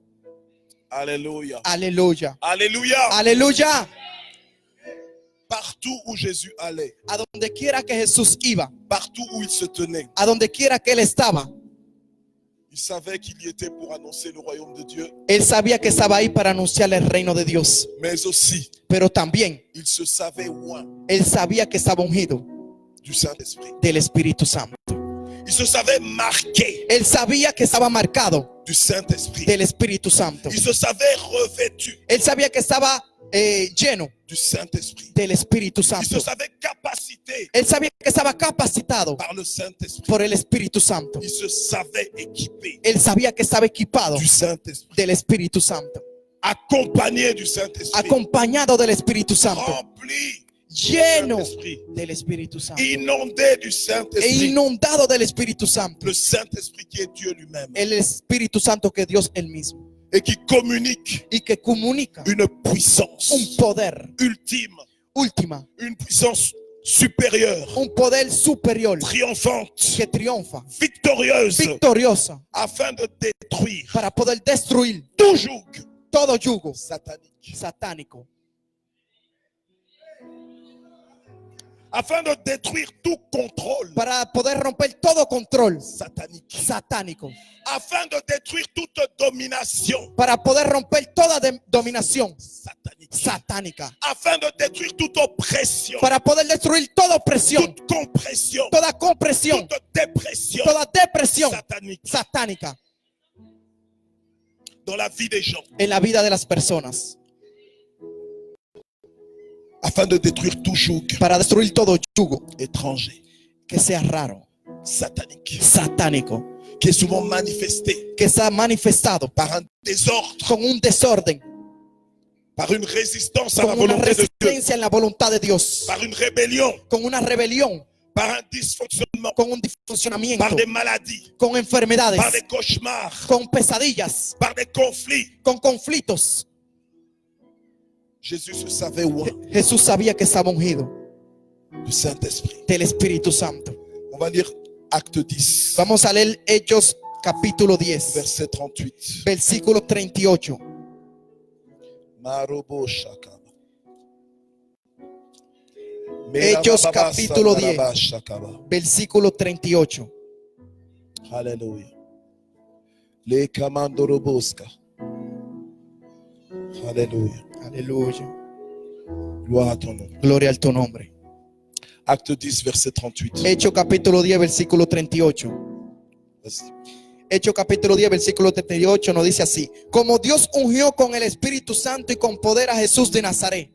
Alléluia. Aleluya. Alléluia. Aleluya. Partout où Jésus allait, A donde quiera que Jesús iba, partout où il se tenait, a donde quiera que él estaba, il savait qu'il y était pour annoncer le royaume de Dieu, él sabía que estaba ahí para anunciar el reino de Dios. mais aussi Pero también il se savait loin él sabía que estaba ungido du Saint-Esprit. del Espíritu Santo. Il se savait marqué Él sabía que estaba marcado du Saint-Esprit. del Espíritu Santo. Il se savait revêtu Él sabía que estaba lleno du Saint-Esprit. del Espíritu Il se Santo. savait capacité Él sabía que estaba capacitado par le Saint-Esprit. por el Espíritu Santo. Il se savait équipé Él sabía que estaba equipado du Saint-Esprit, del Espíritu Santo, accompagné du Saint-Esprit, acompañado del Espíritu Santo, rempli du lleno Saint-Esprit, del Espíritu Santo inondé du e Saint-Esprit. inundado del Espíritu Santo. Le Saint-Esprit qui est Dieu lui-même El Espíritu Santo que es Dios él mismo et qui communique y que comunica une puissance un poder ultime, última, une puissance supérieure, un poder superior triomphante, que triunfa, victorieuse, victoriosa, afin de détruire para poder destruir tout joug todo yugo satanique, satánico, afin de détruire tout contrôle para poder romper todo control satanique, satánico, afin de détruire toute domination para poder romper toda dominación satanique, satánica, afin de détruire toute oppression, para poder destruir toda opresión, toute compression, toda compresión, toute dépression toda depresión satanique satánica dans la vie des gens, en la vida de las personas, afin de détruire tout joug para destruir todo yugo étranger, que sea raro, satanique, satánico, qui est souvent manifesté que se ha manifestado par un désordre, con un desorden, par une résistance à la con una volonté de Dieu, resistencia en la voluntad de Dios, par une rébellion, con una rebelión, par un dysfonctionnement, con un disfuncionamiento, par des maladies, con enfermedades, par des cauchemars, con pesadillas, par des conflits. con conflictos. Jésus se savait loin Jesús sabía que estaba ungido du Saint-Esprit. del Espíritu Santo. On va lire Acte 10, Vamos a leer Hechos capítulo 10, verset 38. versículo 38. Marobo Shakaba. Hechos Merababa capítulo 10. Sandaraba Shakaba. Versículo 38. Alléluia. Les Kamandoroboska. Alléluia. Aleluya. Gloire à ton nom. Gloria a tu nombre. Acte 10, verset 38. Hechos capítulo 10, versículo 38. Vas-y. Hechos capítulo 10, versículo 38 nos dice así: como Dios ungió con el Espíritu Santo y con poder a Jesús de Nazaret,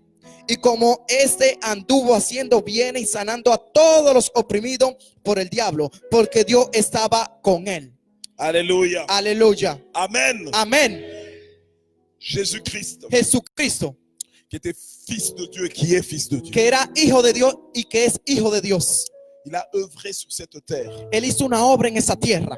y como éste anduvo haciendo bien y sanando a todos los oprimidos por el diablo, porque Dios estaba con él. Alléluia. Aleluya. Amen. Amén. Jésus-Christ, Jesucristo, qui était fils de Dieu et qui est fils de Dieu, que era hijo de Dios y que es hijo de Dios, il a œuvré sur cette terre él hizo una obra en esa tierra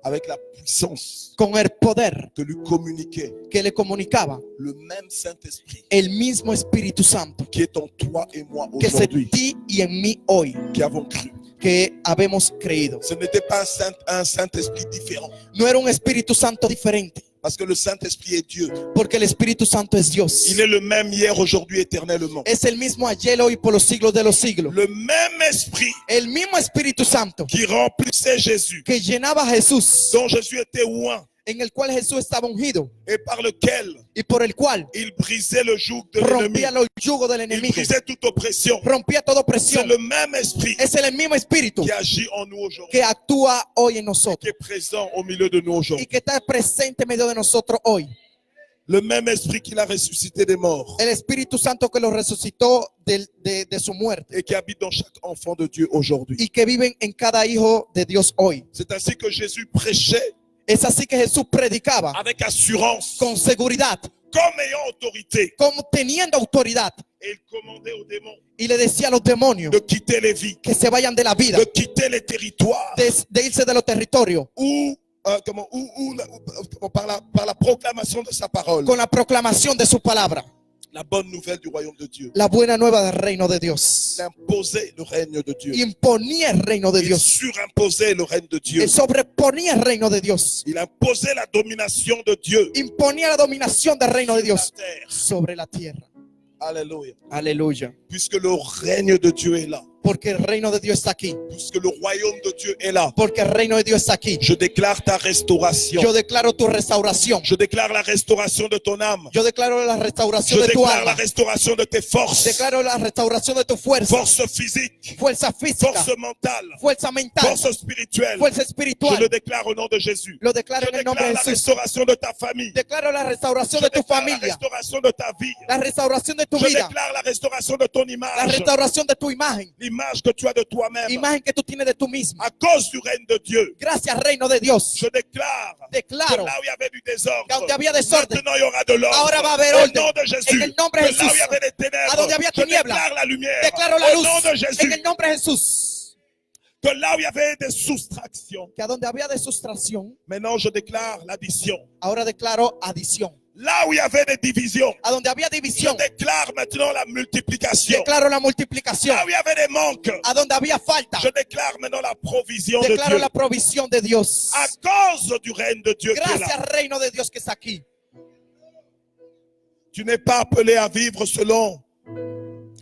avec la puissance con el poder que lui communiquait que le comunicaba le même Saint-Esprit el mismo Espíritu Santo qui est en toi et moi que es en aujourd'hui, ti y en mí hoy, qui avons cru. que habemos creído. Ce n'était pas un Saint-Esprit différent, No era un Espíritu Santo diferente, parce que le Saint-Esprit est Dieu. porque el Espíritu Santo es Dios. Il est le même hier, aujourd'hui, éternellement. Es el mismo ayer, hoy, por los siglos de los siglos. Le même Esprit El mismo Espíritu Santo qui remplissait Jésus, que llenaba a Jesús, dont Jésus était oint en el cual Jesús estaba ungido et par lequel y por el cual il brisait le joug de l'ennemi. rompía los yugos del Il enemigo, brisait toute oppression. rompía toda C'est opresión. le même esprit Es el mismo Espíritu qui agit en nous aujourd'hui, que actúa hoy en qui nosotros est présent au milieu de nous y aujourd'hui. que está presente en medio de nosotros hoy. Le même esprit qui l'a ressuscité des morts El Espíritu Santo que lo resucitó de su muerte et qui habite dans chaque enfant de Dieu aujourd'hui. y que viven en cada hijo de Dios hoy. C'est ainsi que Jésus prêchait Es así que Jesús predicaba avec assurance, con seguridad, comme ayant autorité. como teniendo autoridad, Et il commandait aux démons y le decía a los demonios de quitter les vies, que se vayan de la vida, de quitter les territoires de irse de los territorios, par la proclamation de sa parole. con la proclamación de su palabra, La bonne nouvelle du royaume de Dieu. la buena nueva del reino de Dios. Il imposait le règne de Dieu. Imponía el reino de Il Dios, surimposait le règne de Dieu. él sobreponía el reino de Dios, Il imposait la domination de Dieu imponía la dominación del reino de sur la Dios terre. sobre la tierra. Alléluia. Aleluya. Puisque le règne de Dieu est là, Porque el reino de Dios está aquí. puisque le royaume de Dieu est là, Porque el reino de Dios está aquí. je déclare ta restauration. Yo declaro tu restauración. Je déclare la restauration de ton âme. Yo declaro la Je restauración de tu déclare la alma. restauration de tes forces. Declaro la restauración de tu fuerza. Force physique, Fuerza física. force mentale, Fuerza mental. force spirituelle. Fuerza Je le espiritual. déclare au nom de Jésus. Lo Je declaro en el nombre déclare de la Jesús. restauration de ta famille. Declaro la restauración Je de tu déclare la familia. restauration de ta vie. La restauración de tu Je vida. déclare la restauration de ton La image. restauración de tu imagen. L'image que tu as de toi-même. Imagen que tú tienes de tú mismo. À cause du règne de Dieu. Gracias, reino de Dios. Je déclare Declaro que là où il y avait du désordre, que donde había desorden, maintenant il y aura de l'ordre. ahora va a haber Au orden. nom de Jésus. En el nombre de Que là où il y Jesús. avait des ténèbres, A donde había je tinieblas, déclare la lumière. Declaro la Au luz nom de en Jésus. el nombre de Jesús. Que là où il y avait des soustractions, Que a donde había de sustracción, maintenant je déclare l'addition. ahora declaro adición. Là où il y avait des divisions, A donde había je división, déclare maintenant la multiplication. declaro la multiplicación. Là où il y avait des manques, A donde había falta, je déclare maintenant la provision de declaro Dieu. la provisión de Dios. À cause du règne de Dieu qui est là. Gracias, reino de Dios que está aquí. Tu n'es pas appelé à vivre selon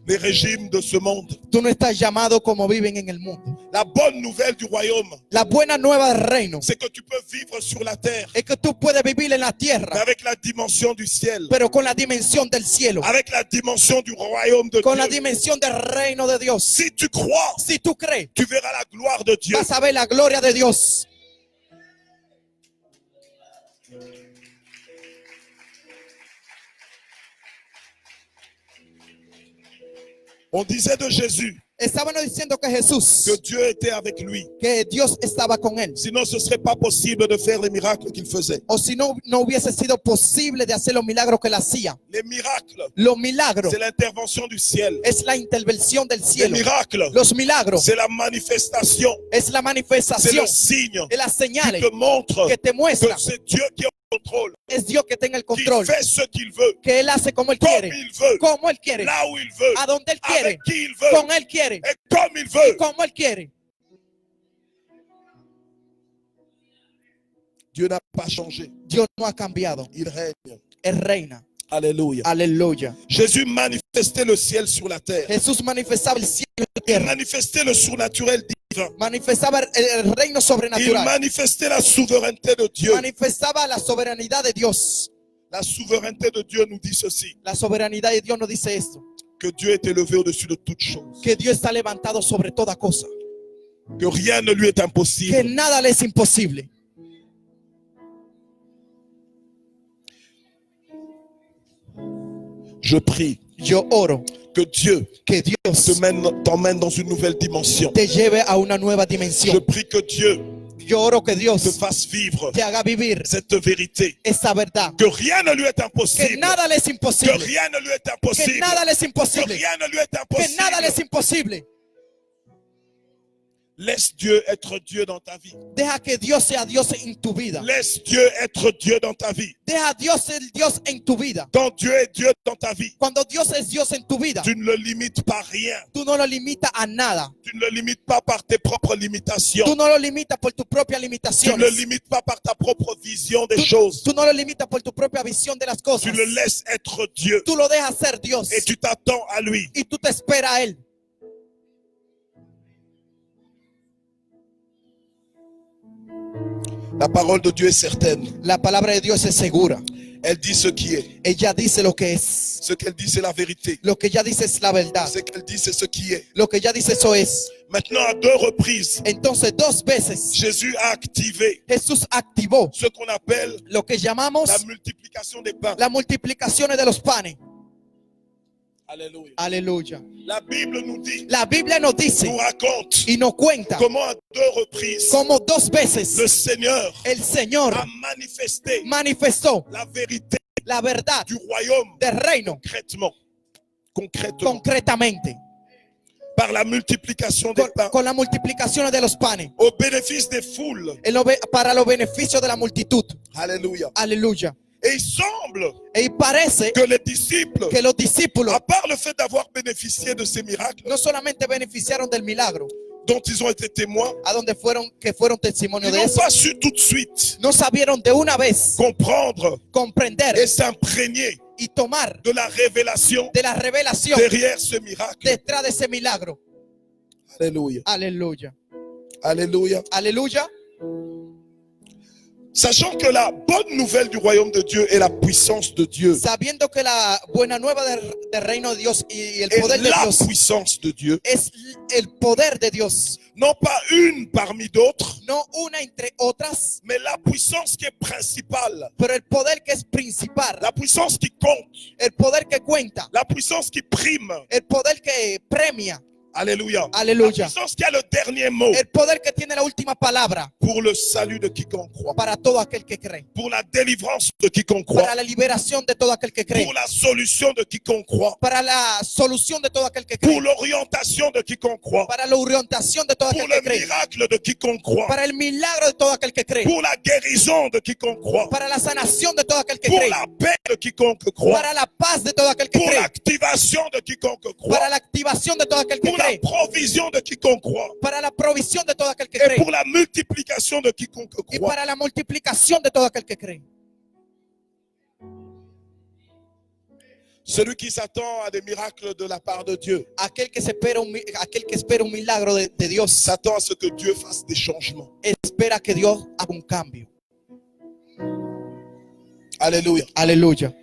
les régimes de ce monde. Tú no estás llamado como viven en el mundo. La bonne nouvelle du royaume, La buena nueva del reino c'est que tu peux vivre sur la terre, es que tú puedes vivir en la mais tierra, avec la dimension du ciel, pero con la dimensión del cielo, avec la dimension du royaume de con la Dieu. dimensión del reino de Dios. Si tu crois, Si tú crees, tu verras la gloire de Dieu. vas a ver la gloria de Dios. On disait de Jésus Estaban diciendo que Jesús, que Dieu était avec lui. que Dios estaba con él. Sinon, ce ne serait pas possible de faire les miracles qu'il faisait. O si no, no hubiese sido posible de hacer los milagros que él hacía. Les miracles, Los milagros c'est l'intervention du ciel. es la intervención del Les cielo. miracles, Los milagros c'est la manifestation, es la c'est manifestación, le signe es las qui señales te montre que te muestra. que c'est Dieu qui est au contrôle, Es Dios que tenga el qui control, fait ce qu'il veut, que él hace como él comme quiere, il veut, como él quiere, là où il veut, a donde él quiere, avec qui il veut, con él quiere, et comme il veut. como él quiere. Dieu n'a pas changé. Dios no ha cambiado, Il règne. él reina. Alléluia. Aleluya. Jésus manifestait le ciel sur la terre. Jesús manifestaba el cielo y la Il tierra, manifestait le surnaturel divin. manifestaba el reino Il sobrenatural, manifestait la souveraineté de Dieu. manifestaba la soberanía de Dios. La souveraineté de Dieu nous dit ceci, La soberanía de Dios nos dice esto, que Dieu est élevé au-dessus de toutes choses, que Dios está levantado sobre toda cosa, que rien ne lui est que impossible. nada le es imposible. Je prie Yo oro que Dieu que Dios t'emmène dans une nouvelle dimension. te lleve a una nueva Je dimensión. prie que Dieu Yo oro que te Dios fasse vivre te haga vivir cette vérité, esa verdad, que rien ne lui est que impossible, nada le es que imposible, rien ne lui est que impossible, nada le es que imposible, rien ne lui est que nada le es impossible. imposible. Laisse Dieu être Dieu dans ta vie. Deja que Dios sea Dios en tu vida. Laisse Dieu être Dieu dans ta vie. Deja a Dios ser Dios en tu vida. Quand Dieu est Dieu dans ta vie, Cuando Dios es Dios en tu vida, tu ne le limites pas rien. tú no lo limitas a nada. Tu ne le limites pas par tes propres limitations. Tú no lo limitas por tus propias Tu ne le limitaciones. limites pas par ta propre vision des choses. Tú no lo limitas por tu propia visión de las Tu cosas. le laisses être Dieu Tú lo dejas ser Dios et tu t'attends à lui. y tú te esperas a Él. La parole de Dieu est certaine. La palabra de Dios es segura. Elle dit ce qui est. Ella dice lo que es. Ce qu'elle dit, c'est la vérité. Lo que ella dice es la verdad. Ce qu'elle dit, c'est ce qui est. Lo que ella dice, eso es. Maintenant, à 2 reprises, Entonces, 2 veces Jésus a activé Jesús activó ce qu'on appelle lo que llamamos la multiplication des pains. las multiplicaciones de los panes. Alléluia. Aleluya. La Bible nous dit, La Biblia nos dice nous raconte y nos cuenta comment à 2 reprises como 2 veces le Seigneur el Señor a manifesté manifestó la vérité la verdad du royaume del reino concrètement, par la multiplication des pains, con la multiplicación de los panes au bénéfice des foules. para los beneficios de la multitud. Alléluia. Aleluya. Et il semble Y parece que les disciples, que los discípulos à part le fait d'avoir bénéficié de ces miracles no solamente beneficiaron del milagro, dont ils ont été témoins, a donde fueron testimonio ils de n'ont eso, pas su tout de suite no sabieron de una vez comprendre comprender et s'imprégner y tomar de la révélation de la revelación derrière ce miracle. detrás de ese milagro. Alléluia. Aleluya. Alléluia. Aleluya. Sachant que la bonne nouvelle du royaume de Dieu est la puissance de Dieu. Sabiendo que la buena nueva del reino de Dios y el Et poder de la Dios puissance de Dieu, es el poder de Dios, non pas une parmi d'autres, no una entre otras, mais la puissance qui est principale, pero el poder que es principal, la puissance qui compte, el poder que cuenta, la puissance qui prime. el poder que premia, Alléluia. Aleluya. La puissance qui a le dernier mot el poder que tiene la última palabra pour le salut de quiconque croit, para todo aquel que cree, pour la délivrance de quiconque croit, para la liberación de todo aquel que cree, pour la solution de quiconque croit, para la solución de todo aquel que pour cree, l'orientation de quiconque croit, para la orientación de todo pour aquel que le cree, miracle de quiconque croit, para el milagro de todo aquel que cree, pour la guérison de quiconque croit, para la sanación de todo aquel que pour cree, la paix de quiconque croit, para la paz de todo aquel que pour cree, l'activation de quiconque para croit, la activación de todo aquel que pour la cree, provision de quiconque croit, para la provisión de todo aquel que et cree pour la multiplication de quiconque y croit. para la multiplicación de todo aquel que cree. Celui qui s'attend à des miracles de la part de Dieu Aquel que espera un milagro de Dios s'attend à ce que Dieu fasse des changements. espera que Dios haga un cambio. Alléluia. Aleluya.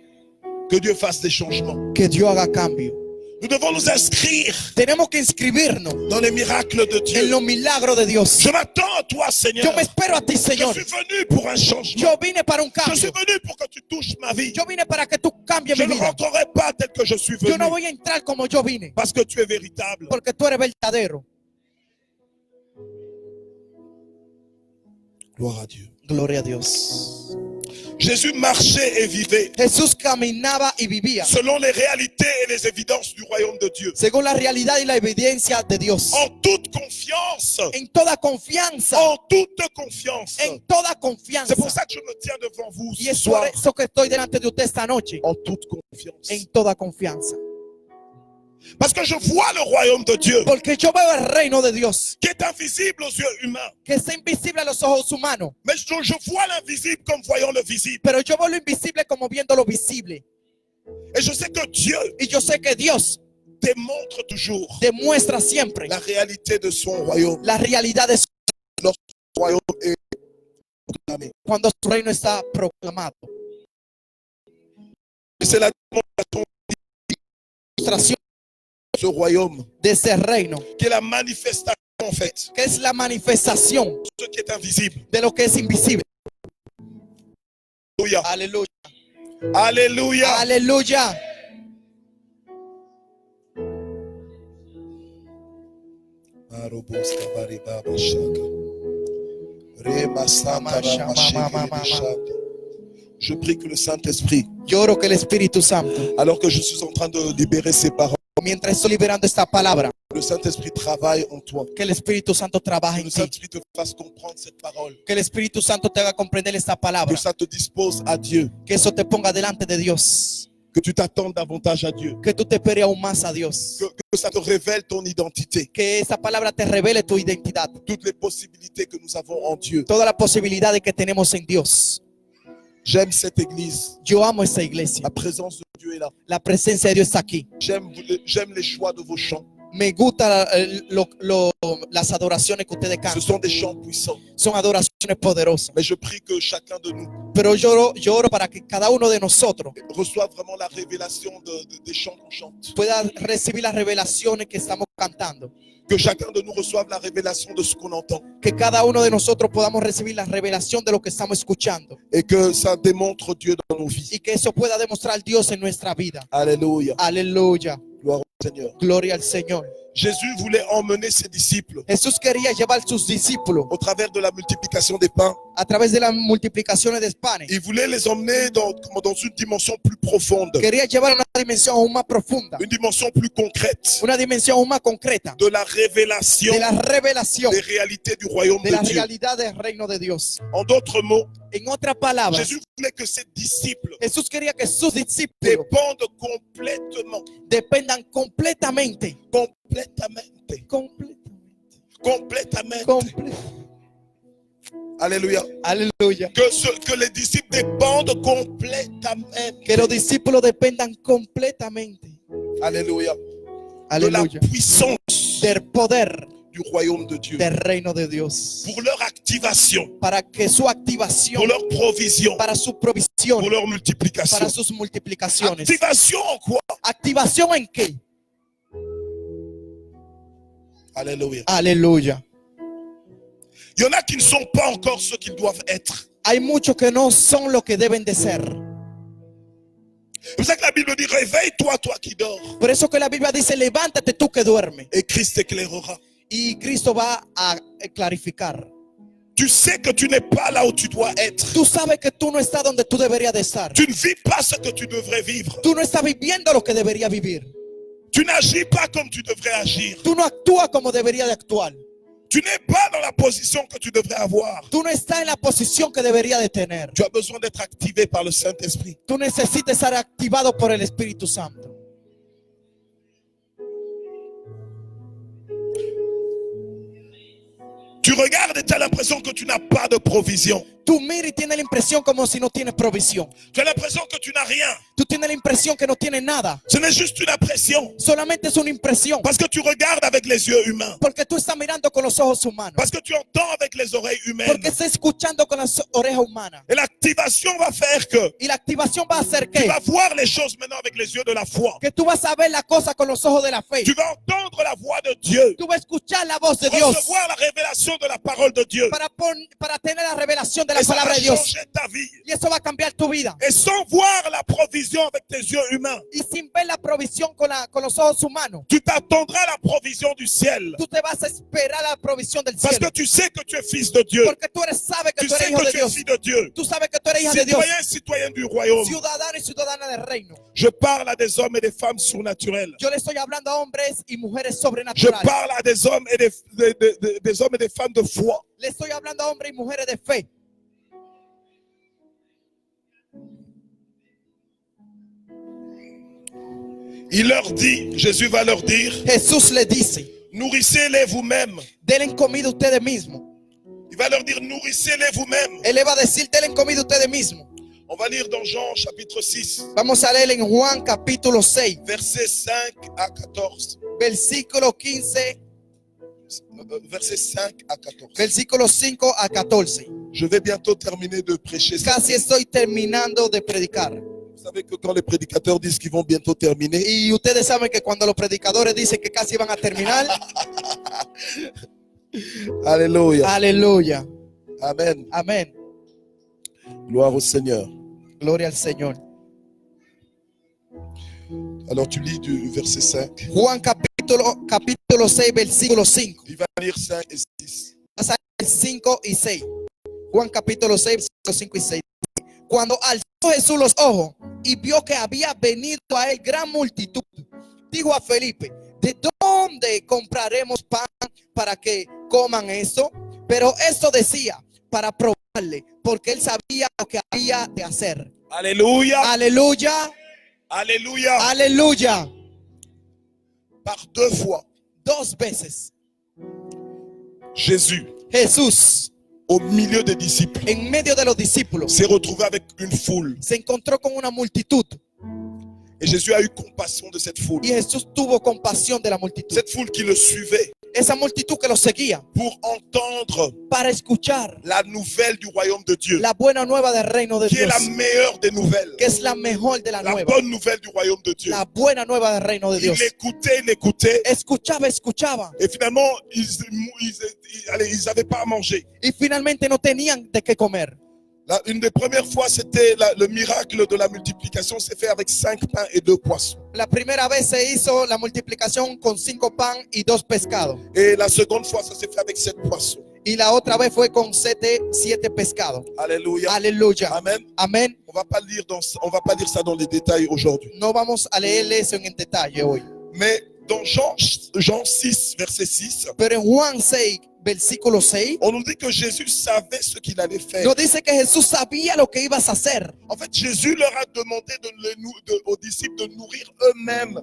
Que Dieu fasse des changements. Que Dios haga cambio. Nous devons nous inscrire Tenemos que inscribirnos dans les miracles de en Dieu. los milagros de Dios. Je m'attends à toi, Seigneur. Yo me espero a ti, Je Señor. suis venu pour un changement. Yo vine para un Je suis cambio. venu pour que tu touches ma vie. Yo vine para que tú cambies Je mi ne vida. rentrerai pas tel que je suis Yo no venu. voy a entrar como yo vine, Parce que tu es véritable. porque tú eres verdadero. Gloire à Dieu. Gloria a Dios. Jésus marchait et vivait Jesús caminaba y vivía selon les réalités et les évidences du royaume de Dieu. según la realidad y la evidencia de Dios. En toute confiance. En toda confianza. En toute confiance. En toda confianza. C'est pour ça que je me tiens devant vous Y ce es por soir. eso que estoy delante de usted esta noche. En toute confiance. En toda confianza. Parce que je vois le royaume de Dieu Porque yo veo el reino de Dios, qui est invisible aux yeux humains. que es invisible a los ojos humanos. Mais je vois l'invisible comme voyant le visible. Pero yo veo lo invisible como viendo lo visible. Et je sais que Dieu Y yo sé que Dios démontre toujours demuestra siempre la réalité de son royaume. la realidad de su Lorsque son royaume est proclamé. cuando su reino está proclamado. Et c'est la démonstration Demostración de ce royaume de ese reino, qui est la manifestation en fait que es la manifestación de ce qui est invisible. de lo que es invisible. Alléluia. Aleluya. Alléluia. Aleluya. Je prie que le Saint-Esprit, Yo oro que el Espíritu Santo, alors que je suis en train de libérer ces paroles, mientras estoy liberando esta palabra, le Saint-Esprit travaille en toi. que el Espíritu Santo trabaje Que en le ti. Saint-Esprit te fasse comprendre cette parole. Que el Espíritu Santo te haga comprender esta Que palabra. ça te dispose à Dieu. Que eso te ponga delante de Dios. Que tu t'attendes davantage à Dieu. Que tú te esperes aún más a Dios. Que ça te révèle ton identité. Que esa palabra te revele tu identidad. Toutes les possibilités que nous avons en Dieu. Todas las posibilidades que tenemos en Dios. J'aime cette église. Yo amo esta iglesia. La présence de Dieu est là. La presencia de Dios está aquí. J'aime les choix de vos chants. Me gusta las adoraciones que ustedes Ce cantan. sont des chants puissants. Son adoraciones poderosas. Mais je prie que chacun de nous Pero yo oro para que cada uno de nosotros reçoive vraiment la révélation des chants qu'on chante. pueda recibir las revelaciones que estamos cantando. Que chacun de nous reçoive la révélation de ce qu'on entend. Que cada uno de nosotros podamos recibir la revelación de lo que estamos escuchando. Et que ça démontre Dieu dans nos vies. Y que eso pueda demostrar Dios en nuestra vida. Alléluia. Aleluya. Gloire au Seigneur. Gloria al Señor. Jésus voulait emmener ses disciples Jesús quería llevar sus discípulos au travers de la multiplication des pains. a través de las multiplicaciones de panes. Il voulait les emmener dans une dimension plus profonde, Quería llevar a una dimensión aún más profunda, une dimension plus concrète una dimensión aún más concreta de la révélation de la revelación des réalités du royaume de de la Dieu. realidad del reino de Dios. En d'autres mots, En otras palabras, Jésus voulait que ses disciples Jesús quería que sus discípulos dépendent complètement, dependan completamente, complétement. Alléluia. aleluya, Que les disciples dépendent complètement. que los discípulos dependan completamente, Alléluia. De la aleluya, puissance del poder du royaume de Dieu. del reino de Dios, Pour leur activation, para que su activación, pour leur provision, para su pour provisión, leur multiplication. para sus multiplicaciones. Activation en quoi? ¿Activación en qué? Alléluia. Aleluya. Il y en a qui ne sont pas encore ceux qu'ils doivent être. Hay muchos que no son lo que deben de ser. C'est pour ça que la Bible dit réveille-toi, toi qui dors, Por eso que la Biblia dice, levántate tú que duermes. et Christ t'éclairera. Y Cristo va a clarificar. Tu sais que tu n'es pas là où tu dois être. Tú sabes que tú no estás donde tú deberías de estar. Tu ne vis pas ce que tu devrais vivre. Tú no estás viviendo lo que deberías vivir. Tu n'agis pas comme tu devrais agir. Tú no actúas como deberías de actuar. Tu n'es pas dans la position que tu devrais avoir. Tú no estás en la posición que deberías de tener. Tu as besoin d'être activé par le Saint-Esprit. Tú necesitas ser activado por el Espíritu Santo. Tu regardes et tu as l'impression que tu n'as pas de provision. Tú miras y tienes la impresión como si no tienes provisión. Tu as l'impression que tu n'as rien. Tú tienes la impresión que no tienes nada. Ce n'est juste une impression. Solamente es una impresión. Parce que tu regardes avec les yeux humains. Porque tú estás mirando con los ojos humanos. Parce que tu entends avec les oreilles humaines. Porque estás escuchando con las orejas humanas. Et l'activation va faire que Y la activación va a hacer tu que, vas voir les choses maintenant avec les yeux de la foi. que tú vas a ver la cosa con los ojos de la fe. Tu vas entendre la voix de Dieu. Tú vas a escuchar la voz de Dios Recevoir la révélation de la parole de Dieu. para tener la revelación de la Et ça palabra va de Dios. changer ta vie. Y eso va a cambiar tu vida. Et sans voir la provision avec tes yeux humains, Y sin ver la provisión con los ojos humanos, tu t'attendras à la provision du ciel. tú te vas a esperar la provisión del Parce cielo. que tu sais que tu es fils de Dieu. Porque tú sabes que Tu tú eres sais hijo que de tu es Dios. fille de Dieu. Tú sabes que tú eres hija de Dios. Citoyen, citoyenne du royaume. Ciudadano y ciudadana del reino. Je parle à des hommes et des femmes surnaturels. Yo le estoy hablando a hombres y mujeres Je sobrenaturales. parle à des hommes et des hommes et des femmes de foi. Le estoy hablando a hombres y mujeres de fe. Il leur dit, Jésus va leur dire, Jesús le dice, nourrissez-les vous-même. denle comida ustedes mismos. Il va leur dire, nourrissez-les vous-même. Él le va a decir, denle comida ustedes mismos. On va lire dans Jean chapitre 6, Vamos a leer en Juan capítulo 6, versets 5 à 14. versículo 15, Versets 5 à 14. versículo 5 a 14. Je vais bientôt terminer de prêcher. Casi estoy terminando de predicar. Vous savez que quand les prédicateurs disent qu'ils vont bientôt terminer, Y ustedes saben que cuando los predicadores dicen que casi van a terminar, Alléluia. aleluya, Amen. amén, Gloire au Seigneur. gloria al Señor. Alors tu lis du verset 5. Juan capítulo 6, versículo 5. Il va lire 5 et 6. Vas a leer 5 y 6. Juan capítulo 6, versículos 5 y 6. Cuando alzó Jesús los ojos y vio que había venido a él gran multitud, dijo a Felipe, ¿de dónde compraremos pan para que coman esto? Pero esto decía para probarle, porque él sabía lo que había de hacer. Alléluia. Aleluya, Alléluia. aleluya. Par deux fois, Dos veces Jésus, Jesús, au milieu des disciples, en medio de los discípulos, s'est retrouvé avec une foule. se encontró con una multitud. Et Jésus a eu compassion de cette foule. Y Jesús tuvo compasión de la multitud. Cette foule qui le suivait Esa multitud que lo seguía pour entendre para escuchar la nouvelle du royaume de Dieu, la buena nueva del reino de qui est Dios, la meilleure des nouvelles, que es la mejor de la la nueva, bonne nouvelle du royaume de Dieu. la buena nueva del reino de Dios. Il écoutait, Escuchaba et finalement, ils n'avaient pas à manger. y finalmente no tenían de qué comer. Une des premières fois, c'était le miracle de la multiplication s'est fait avec 5 pains et 2 poissons. La primera vez se hizo la multiplicación con 5 pan y 2 pescados. Et la seconde fois, ça s'est fait avec 7 poissons. Y la otra vez fue con 7 pescados. Alléluia. Aleluya. Amen. Amén. On va pas lire ça dans les détails aujourd'hui. No vamos a leer eso en detalle hoy. Mais dans Jean 6, verset 6, Pero en Juan 6, versículo 6, on nous dit que Jésus savait ce qu'il allait faire. nos dice que Jesús sabía lo que ibas a hacer. En fait, Jésus leur a demandé aux disciples de nourrir eux-mêmes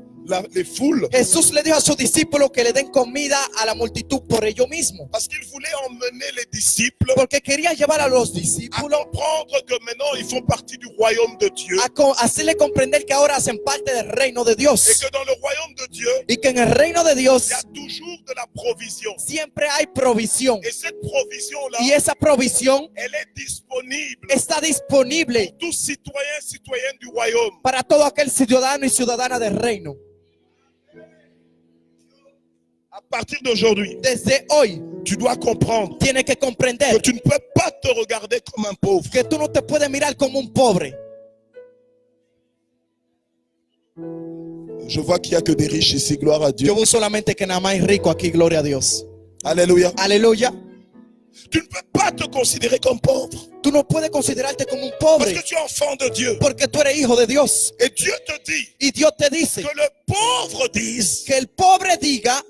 les foules. Jesús le dijo a sus discípulos que le den comida a la multitud por ellos mismos. Parce qu'il voulait emmener les disciples Porque quería llevar a los à discípulos comprendre que maintenant ils font partie du royaume de Dieu. a hacerle comprender que ahora hacen parte del reino de Et Dios. que dans le royaume de Dieu, Y que en el reino de il Dios y a toujours de la provision. siempre hay provisión. Et cette provision-là, Y esa provisión elle est disponible está disponible pour tous citoyens, citoyennes du royaume. para todo aquel ciudadano y ciudadana del reino. À partir d'aujourd'hui, Desde hoy tu dois comprendre tienes que que comprender tu ne peux pas te regarder comme un pauvre. que tú no te puedes mirar como un pobre. Je vois qu'il n'y a que des riches ici, gloire à Dieu. Yo veo solamente que nada más hay rico aquí, gloria a Dios. Alléluia. Aleluya. Tu ne peux pas te considérer comme pauvre Tú no puedes considerarte como un parce pobre que tu es enfant de Dieu. porque tú eres hijo de Dios. Et Dieu te dit Y Dios te dice que le pauvre dise que el pobre diga: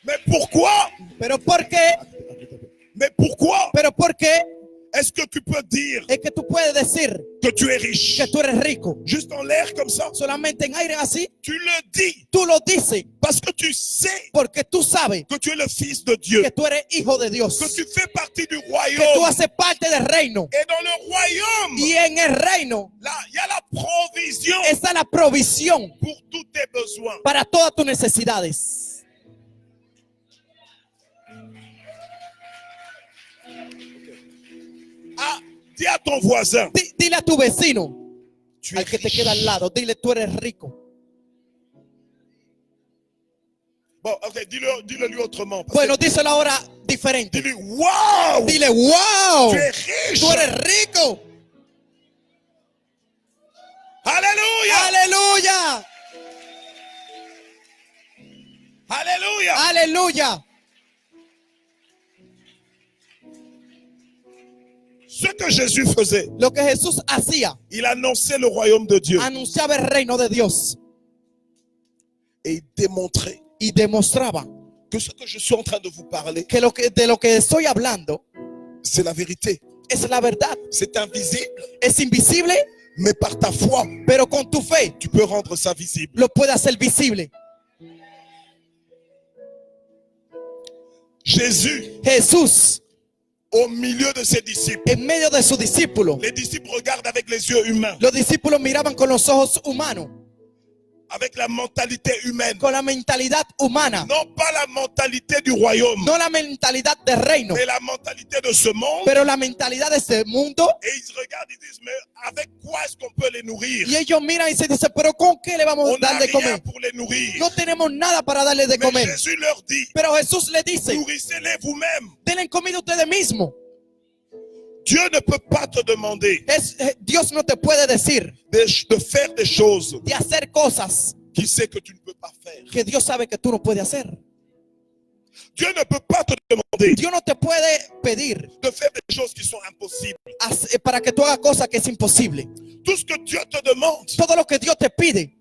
mais pourquoi? ¿pero por qué? Mais pourquoi ¿Pero por qué? est-ce que tu peux dire Es que tú puedes decir que tu es riche? que tú eres rico Juste en l'air comme ça? solamente en aire así. Tu le dis Tú lo dices parce que tu sais porque tú sabes que tu es le fils de Dieu, que tú eres hijo de Dios, que tu fais partie du que tú royaume. haces parte del reino. Et dans le royaume, Y en el reino là, il y a la provision está la provisión pour tous tes besoins. para todas tus necesidades. Ah, dis à ton voisin, Dile a tu vecino, tu es al que te riche. queda al lado, dile: tú eres rico. Bon, ok, dis-le lui autrement. Bueno, díselo ahora diferente. Dis-lui, wow, Dile: wow, tu es riche. tú eres rico. Alléluia, Aleluya, alléluia. aleluya. Ce que Jésus faisait, Lo que Jesús hacía, il annonçait le royaume de Dieu anunciaba el reino de Dios et il démontrait y demostraba que ce que je suis en train de vous parler, que de lo que estoy hablando c'est la vérité. es la verdad. C'est invisible, Es invisible, mais par ta foi, pero con tu fe tu peux rendre ça visible. lo puede hacer visible. Jesús, Au milieu de ses disciples, en medio de sus discípulos, les disciples regardent avec les yeux humains, los discípulos miraban con los ojos humanos, avec la mentalité humaine. con la mentalidad humana, Non pas la mentalité du royaume, no la mentalidad del reino, mais la mentalité de ce monde. pero la mentalidad de este mundo. Et ils regardent, ils disent, mais avec quoi est-ce qu'on peut les nourrir? Y ellos miran y se dicen: pero ¿con qué le vamos a On n'a dar de rien comer? pour les nourrir. No tenemos nada para darle de Mais comer. Jésus leur dit, Pero Jesús le dice: nourrissez-les vous-même. denle comida ustedes mismos. Dieu ne peut pas te demander Dios no te puede decir de faire des choses de hacer cosas qu'il sait que tu ne peux pas faire. que Dios sabe que tú no puedes hacer. Dieu ne peut pas te demander Dios no te puede pedir de faire des choses qui sont impossibles. para que tú hagas cosas que es imposible. Tout ce que Dieu te demande, Todo lo que Dios te pide,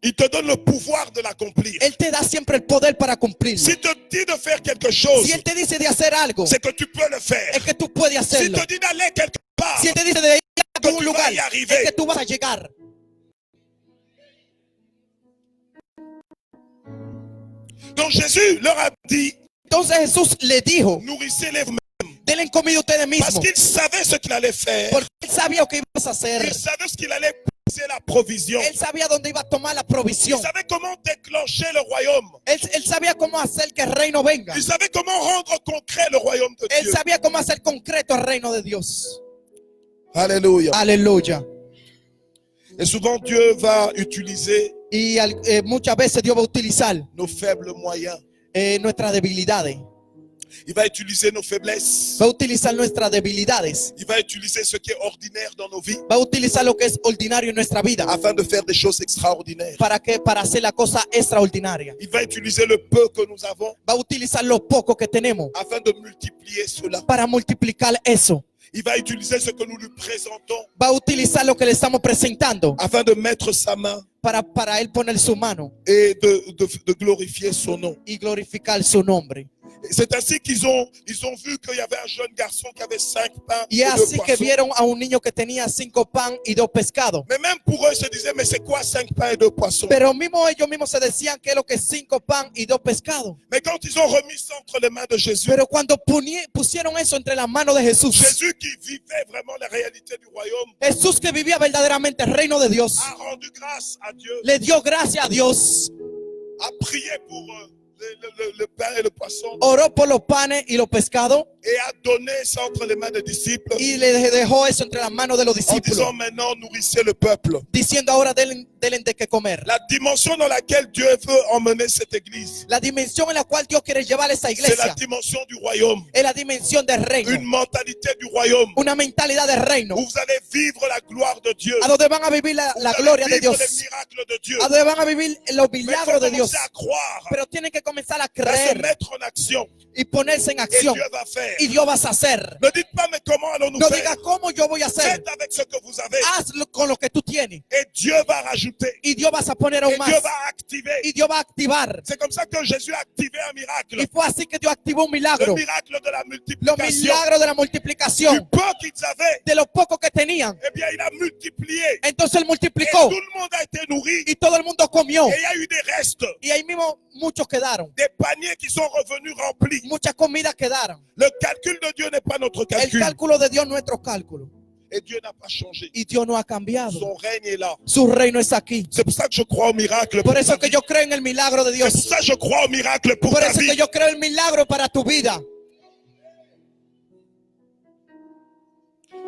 il te donne le pouvoir de l'accomplir. Él te da siempre el poder para cumplirlo. S'il te dit de faire quelque chose, Si Él te dice de hacer algo, c'est que tu peux le faire. es que tú puedes S'il hacerlo. te dit d'aller quelque part, Si Él te dice de ir a que algún tu lugar, vas y arriver. es que tú vas a llegar. Donc Jésus leur a dit, Entonces Jesús le dijo, nourrissez-les vous-mêmes. denle comida ustedes Parce mismos. qu'il savait ce qu'il allait faire. Porque él sabía lo que ibas a hacer. Il savait ce qu'il allait puiser la provision. Él sabía dónde iba a tomar la Il provisión. savait comment déclencher le royaume. Él sabía cómo hacer que el reino venga. Il savait comment rendre concret le royaume de Él Dieu. sabía cómo hacer concreto el reino de Dios. Alléluia. Aleluya. Et souvent Dieu va utiliser Y muchas veces Dios va a utilizar nos faibles moyens. nuestras debilidades. Il va utiliser nos faiblesses. Va a utilizar nuestras debilidades. Il va utiliser ce qui est ordinaire dans nos vies Va a utilizar lo que es ordinario en nuestra vida. afin de faire des choses extraordinaires. Para hacer la cosa extraordinaria. Il va utiliser le peu que nous avons Va a utilizar lo poco que tenemos afin de multiplier cela. para multiplicar eso. Il va utiliser ce que nous lui présentons Va a utilizar lo que le estamos presentando afin de mettre sa main para él poner su mano et de glorifier son nom. y glorificar su nombre. C'est ainsi qu'ils ont vu qu'il y avait un jeune garçon qui avait 5 pains Y et 2 así que poissons. vieron a un niño que tenía 5 pan y 2 pescados. Mais même pour eux, ils se disaient, mais c'est quoi 5 pains et 2 poissons? Pero ellos mismos se decían que es lo que es 5 pan y 2 pescados. Mais quand ils ont remis ça entre les mains de Jésus, Pero cuando pusieron eso entre las manos de Jesús, Jésus qui vivait vraiment la réalité du royaume, Jesús que vivía verdaderamente el reino de Dios, a rendu grâce à Dieu, le dio gracias a Dios, a prié pour le pain et le poisson oró por los panes y los pescados et a donné ça entre les mains des disciples y le dejó eso entre las manos de los en discípulos, disant maintenant nourrissez le peuple. diciendo ahora denle de qué comer. La dimension dans laquelle Dieu veut emmener cette église, La dimensión en la cual Dios quiere llevar esa c'est la iglesia dimension du royaume, es la dimensión del une reino, mentalité du royaume una mentalidad del reino, où vous allez vivre la gloire de Dieu, a donde van a vivir la vous allez gloria de vivre Dios, les miracles de Dieu. a donde van a vivir los Mais il faut milagros de Dios. commencer à croire, Pero tienen que comenzar a à se creer mettre en action y ponerse en et acción. Dieu va faire. Y Dios vas a hacer. Ne dites pas mais comment allons-nous No faire? digas cómo yo voy a hacer. Faites avec ce que vous avez Hazlo con lo que tú tienes. et Dieu va rajouter Y Dios vas a poner aún et más. Dieu va activer. Y Dios va a activar. C'est comme ça que Jésus a activé un miracle. Y fue así que Dios activó un Le milagro. miracle de la Los multiplication. milagros de la Du multiplicación. peu qu'ils avaient, De lo poco que tenían. eh bien il a multiplié. Entonces Él Et multiplicó. tout le monde a été nourri. Y todo el mundo comió. Et il y a eu des restes, Y ahí mismo muchos quedaron. des paniers qui sont revenus remplis. Muchas comidas quedaron. Le calcul de Dieu n'est pas notre El calcul. cálculo de Dios es nuestro cálculo. Et Dieu n'a pas changé. Y Dios no ha cambiado. Son règne est là. Su reino es aquí. C'est pour ça que je crois au miracle. Por pour eso ta que vie. yo creo en el milagro de C'est pour Dios. ça que je crois au miracle pour Por ta eso que vie. yo creo en el milagro para tu vida.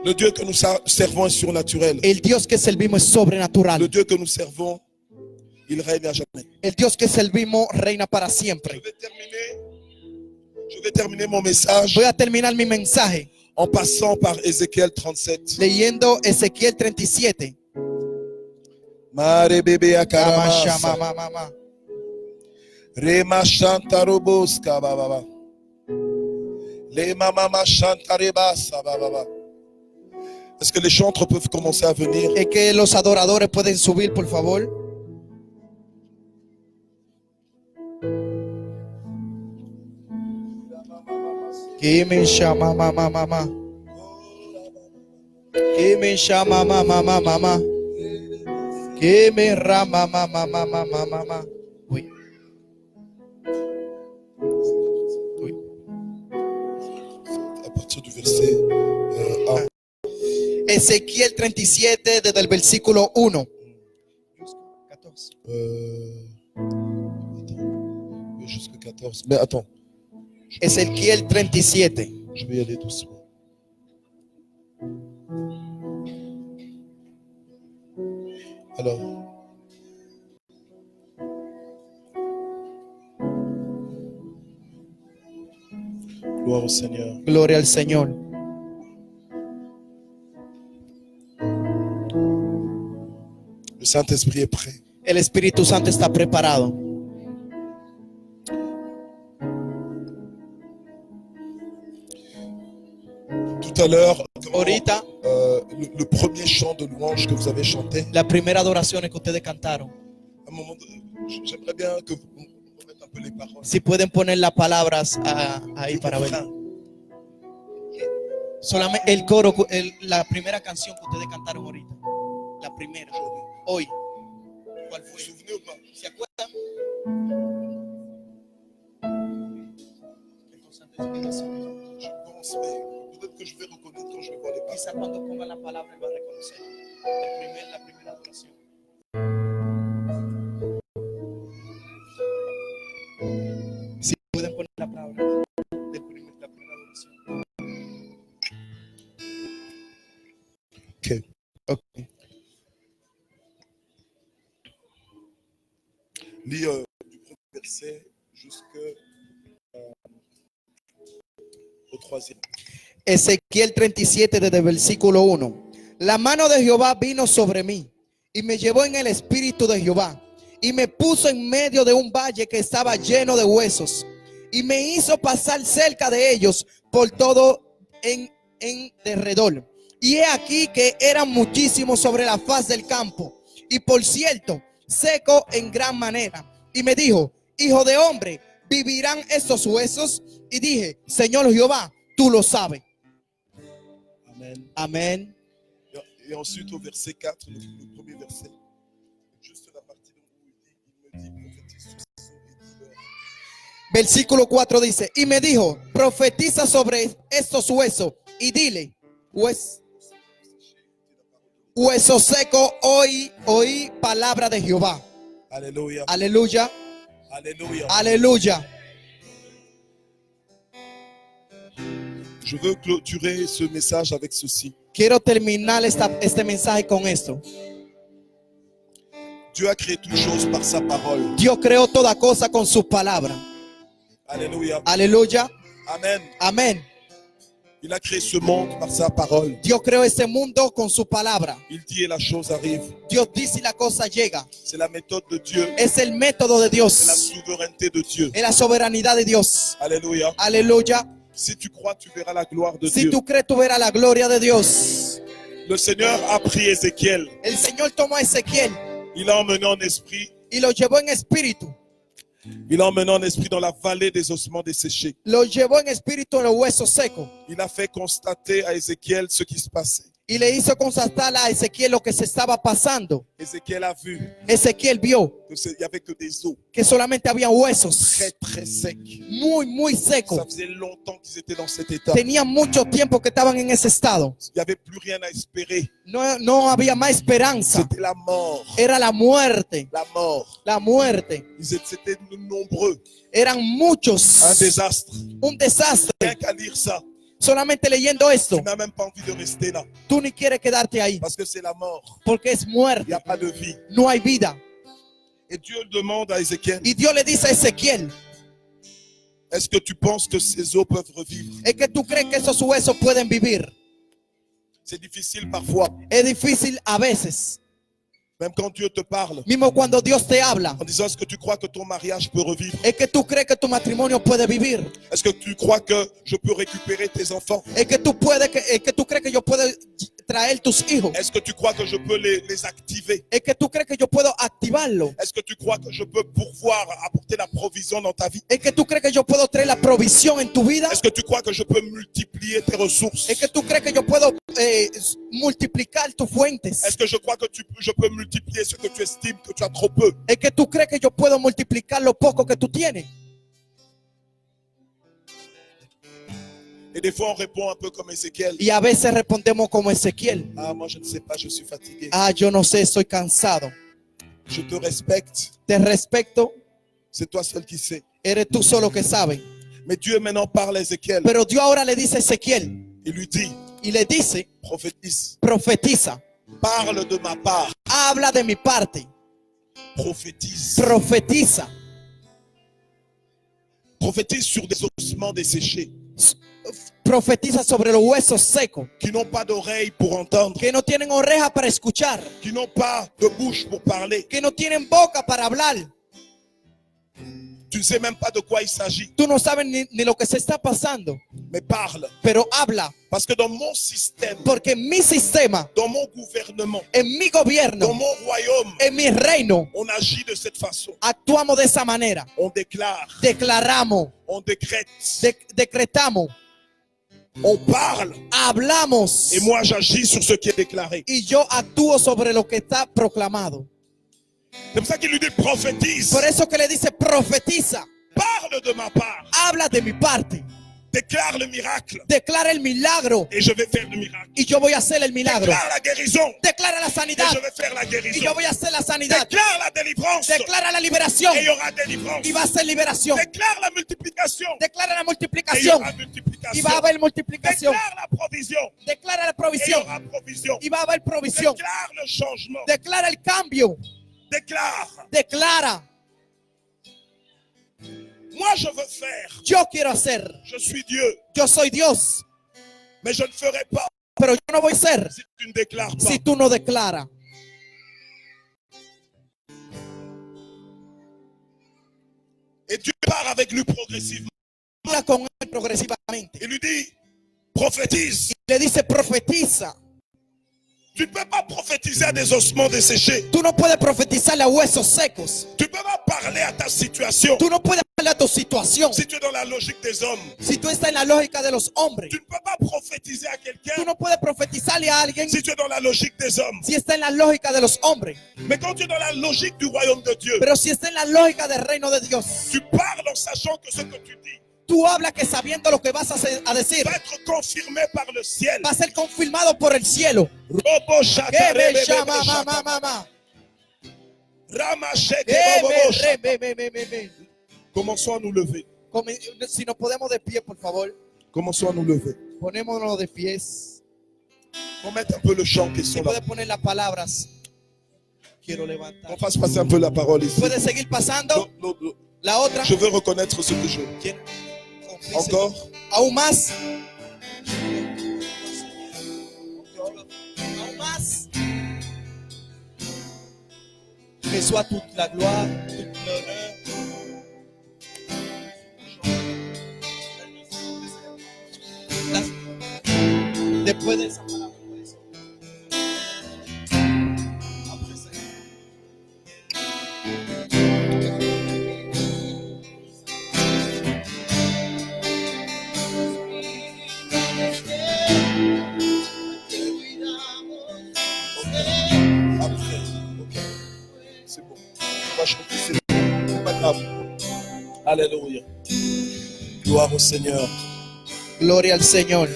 Le Dieu que nous servons est surnaturel. El Dios que servimos es Le sobrenatural. Dieu que nous servons, il règne à jamais. El Dios que servimos reina para siempre. Je vais terminer mon message Voy a terminar mi mensaje en passant par Ézéchiel 37. leyendo Ezequiel 37. Mare bebe Mama, akaramasa. mama, mama. Rema shantarobos kabababa. Le mama shantarebasa bababa. Est-ce que les chantres peuvent commencer à venir? Es que los adoradores pueden subir, por favor. Que me llama mama mama. Que me llama mama mama. Que me rama mama mama mama. Uy. Uy. À partir du verset 1. Ezequiel 37 desde el versículo 1. Oui, jusqu'à 14. Mais attends, Ezequiel 37. je vais y aller doucement. Alors, gloire au Seigneur. Gloria al Señor. Le Saint-Esprit est prêt. El Espíritu Santo está preparado. Tout à l'heure, Ahorita, le premier chant de louange que vous avez chanté, la primera adoración que ustedes cantaron. à un moment, j'aimerais bien que vous remettez un peu les paroles. Si pueden poner las palabras ahí para ver. Solamente el coro, la primera canción que ustedes cantaron ahorita. La primera. Hoy. ¿Cuál Vous fue? vous souvenez ou pas? ¿Se acuerdan? Je pense, mais peut-être que je vais reconnaître quand je vais voir les passages. Quizá cuando ponga la palabra él va a reconocer la primera adoración. Si pueden poner la palabra la primera adoración. Ok. Okay. Lis du premier verset jusqu'au troisième. Ezequiel 37 desde el versículo 1. La mano de Jehová vino sobre mí y me llevó en el espíritu de Jehová y me puso en medio de un valle que estaba lleno de huesos y me hizo pasar cerca de ellos por todo en derredor. Y he aquí que eran muchísimos sobre la faz del campo y por cierto seco en gran manera. Y me dijo: hijo de hombre, ¿vivirán estos huesos? Y dije: Señor Jehová, tú lo sabes. Amen. Amén. Et ensuite au verset 4, le premier verset, juste la partie où il me dit prophétise sur ces eaux et dis-leur. Versículo 4 dice: y me dijo: profetiza sobre estos huesos y dile: hueso seco, oí palabra de Jehová. Alléluia. Aleluya, Alléluia. aleluya. Je veux clôturer ce message avec ceci. Quiero terminar este mensaje con esto. Dieu a créé toutes choses par sa parole. Dios creó toda cosa con su palabra. Alléluia. Aleluya, Amen. amén. Il a créé ce monde par sa parole. Dios creó este mundo con su palabra. Il dit et la chose arrive. Dios dice y la cosa llega. C'est la méthode de Dieu. Es el método de C'est la Dios. souveraineté de Dieu. Es la soberanía de Dios. Alléluia. Aleluya. Si tu crois, tu verras la gloire de Si Dieu. tú crees, tú verás la gloria de Dios. Le Seigneur a pris Ézéchiel. El Señor tomó a Ezequiel Il l'a emmené en esprit. y lo llevó en espíritu. Il l'a emmené en esprit dans la vallée des ossements desséchés. Lo llevó en espíritu en los huesos secos. Il a fait constater à Ézéchiel ce qui se passait. Y le hizo constatar a Ezequiel lo que se estaba pasando. Ézéchiel a vu Ezequiel vio qu'il n'y avait que des os que solamente había huesos très très secs. muy Ça secos. faisait longtemps qu'ils étaient dans cet état. Tenían mucho tiempo que estaban en ese estado. Il n'y avait plus rien à espérer. No había más esperanza. C'était la mort. Era la muerte. La mort. La muerte. C'était nombreux. Eran Un muchos. désastre. Un desastre. Rien qu'à lire ça, Solamente leyendo esto, tu n'as même pas envie de rester là. tú ni quieres quedarte ahí. Parce que c'est la mort. Porque es Il n'y muerte. a pas de vie. No hay vida. Et Dieu demande à Ézéchiel, Y Dios le dice a Ezequiel: est-ce que tu penses que ces os peuvent revivre? es que tú crees que esos huesos pueden vivir. C'est difficile parfois. Es difícil a veces. Même quand Dieu te parle, Mismo cuando Dios te habla. en disant, est-ce que tu crois que ton mariage peut revivre? Es que tú crees que tu matrimonio puede vivir. Est-ce que tu crois que je peux récupérer tes enfants? Es que tú crees que yo puedo traer tus hijos. Est-ce que tu crois que je peux les activer? Es que tú crees que yo puedo activarlo. Est-ce que tu crois que je peux pourvoir, apporter la provision dans ta vie? Es que tú crees que yo puedo traer la provisión en tu vida. Est-ce que tu crois que je peux multiplier tes ressources? Es que tú crees que yo puedo multiplicar tus fuentes. Est-ce que je crois que je peux multiplier ce que tu estimes que tu as trop peu? Es que tú crees que yo puedo multiplicar lo poco que tú tienes. Et des fois, on répond un peu comme Ézéchiel. Y a veces respondemos como Ezequiel: Ah, moi, je ne sais pas, je suis fatigué. ah, yo no sé, estoy cansado. Je te respecte. Te respeto, C'est toi seul qui sais. eres tú solo que sabes. Mais Dieu maintenant parle à Ézéchiel. Pero Dios ahora le dice a Ezequiel Il lui dit, y le dice: prophétise. profetiza, Parle de ma part. habla de mi parte, Prophétise. profetiza, Prophétise sur des ossements desséchés profetiza sobre los huesos secos qui n'ont pas d'oreilles pour entendre, que no tienen orejas para escuchar, qui n'ont pas de bouche pour parler. que no tienen boca para hablar. Tu ne sais même pas de quoi il s'agit, Tú no sabes ni lo que se está pasando, mais parle. pero habla, Parce que dans mon système, porque en mi sistema, dans mon gouvernement, en mi dans gobierno, mon royaume, en mi reino, on agit de cette façon. actuamos de esa manera. On déclare, Declaramos, on décrète, decretamos, on parle. hablamos, Et moi, j'agis sur ce qui est déclaré. y yo actúo sobre lo que está proclamado. C'est pour ça qu'il lui dit prophétise. Por eso que le dice: profetiza, Parle de ma part. habla de mi parte. Déclare le miracle. Declara el milagro. Et je vais faire le miracle. Y yo voy a hacer el milagro. Déclare la guérison. Declara la Et sanidad. je vais faire la Y guérison. yo voy a hacer la sanidad. Déclare la délivrance. Declara la liberación. Et il y aura délivrance. Y va a ser liberación. Déclare la multiplication. Declara la Et il y multiplicación. aura multiplication. Y va a haber multiplicación. Déclare la provision. Declara la Et il y provisión. aura provision. Y va a haber provisión. Déclare le changement. Declara el cambio. Déclare. Declara. Moi, je veux faire. Yo quiero hacer. Je suis Dieu. Yo soy Dios. Mais je ne ferai pas Pero yo no voy a ser si tu ne déclares pas. si tú no declaras. Et Dieu part avec lui progressivement. Habla con él progresivamente. Il lui dit, prophétise. Le dice, profetiza. Tu ne peux pas prophétiser à des ossements desséchés. Tú no puedes profetizarle a huesos secos. Tu ne peux pas parler à ta situation. Tú no puedes hablarle a tu situación. Si tu es dans la logique des hommes, Si tú estás en la lógica de los hombres. tu ne peux pas prophétiser à Tú quelqu'un no puedes profetizarle a alguien si tu es dans la logique des hommes. si está en la lógica de los hombres. Mais quand tu es dans la logique du royaume de Dieu, Pero si está en la lógica del reino de Dios, tu parles en sachant que ce que tu dis tú hablas que sabiendo lo que vas a decir, va être confirmé par le ciel. va a ser confirmado por el cielo. Robo shaka, Que me rebe, llama, rebe, shaka. mamá. Rama, sheke, Que bobo, me, shaka. me. Commençons à nous lever. Si nos podemos de pie, por favor. Commençons à nous lever. Ponémonos de pies. On mette un peu le chant qui Si sont là. puedes poner las palabras. Quiero On levantar. fasse passer un peu la parole ici. Puedes seguir pasando. Non. La otra. Je veux reconnaître ce que je. Encore. Aún más. Aún más. Que soit toute la gloire, toute l'honneur. Después de esa palabra, pues. Après. Ok. C'est bon. On va chanter. C'est pas grave. Alléluia. Gloire au Seigneur. Gloria al Señor.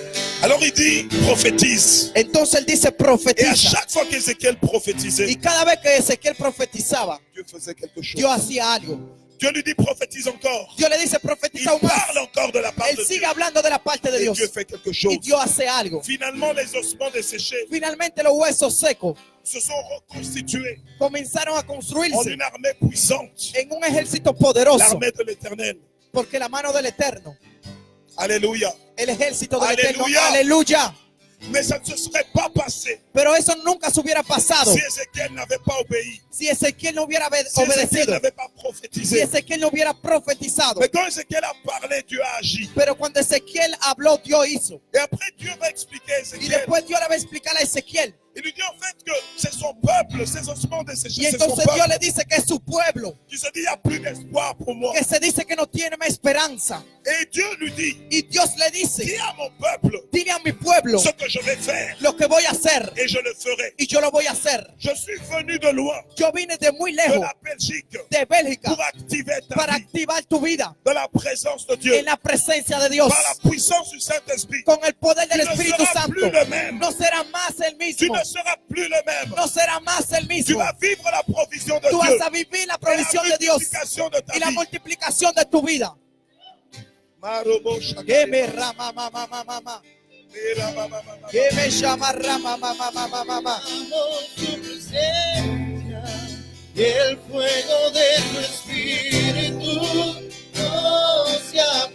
Alors il dit prophétise. Entonces él dice Et à profetiza. chaque fois qu'Ézéchiel prophétisait, Y cada vez que Ezequiel profetizaba, Dieu faisait quelque chose. Dios hacía algo. Dieu lui dit prophétise encore. Dios le dice Il profetiza aún más. parle encore de la part Él de sigue Dieu. hablando de la parte de Et Dios. Dieu fait quelque Y chose. Dios hace algo. Finalement, les ossements desséchés Finalmente los huesos secos se sont reconstitués comenzaron a en construirse une armée puissante. en un ejército poderoso. L'armée de l'Éternel. Porque la mano del Eterno, Alléluia. el ejército del Eterno, Aleluya. aleluya. Mais ça ne se serait pas passé Pero eso nunca se hubiera pasado si Ézéchiel n'avait pas obéi. si Ezequiel no hubiera Si Ézéchiel obedecido, n'avait pas si prophétisé. Ezequiel no hubiera profetizado. Mais quand Ézéchiel a parlé, Dieu a agi. Pero cuando Ezequiel habló, Dios hizo. Et après, Dieu va expliquer à Y Ézéchiel. después Dios le va a explicar a Ezequiel. Il lui dit en fait que c'est son peuple, ses ossements desséchés, Y c'est son entonces Dios peuple le dice que es su pueblo, qui se dit il n'y a plus d'espoir pour moi. que se dice que no tiene más esperanza. Et Dieu lui dit, Y Dios le dis dice, à mon peuple dile a mi pueblo ce que je vais faire lo que voy a hacer et je le ferai. y yo lo voy a hacer. Je suis venu de loin, Yo vine de muy de lejos, la Belgique, de Bélgica, pour activer ta para vie activar tu vida dans la présence de Dieu, en la presencia de Dios, par la puissance du Saint-Esprit. con el poder del Tu ne Espíritu seras Santo. plus le même. No será más el Tu mismo, ne seras plus le même. no será más el Tu mismo. vas vivre la provision de Tú Dieu vas a vivir la et provisión la de Dios multiplication de ta y la vie. multiplicación de tu vida. Marobo shaka. Que me rama, mamá, mamá, que me llama rama, mamá, mamá, mamá. Tu presencia y el fuego de tu espíritu no se apaga.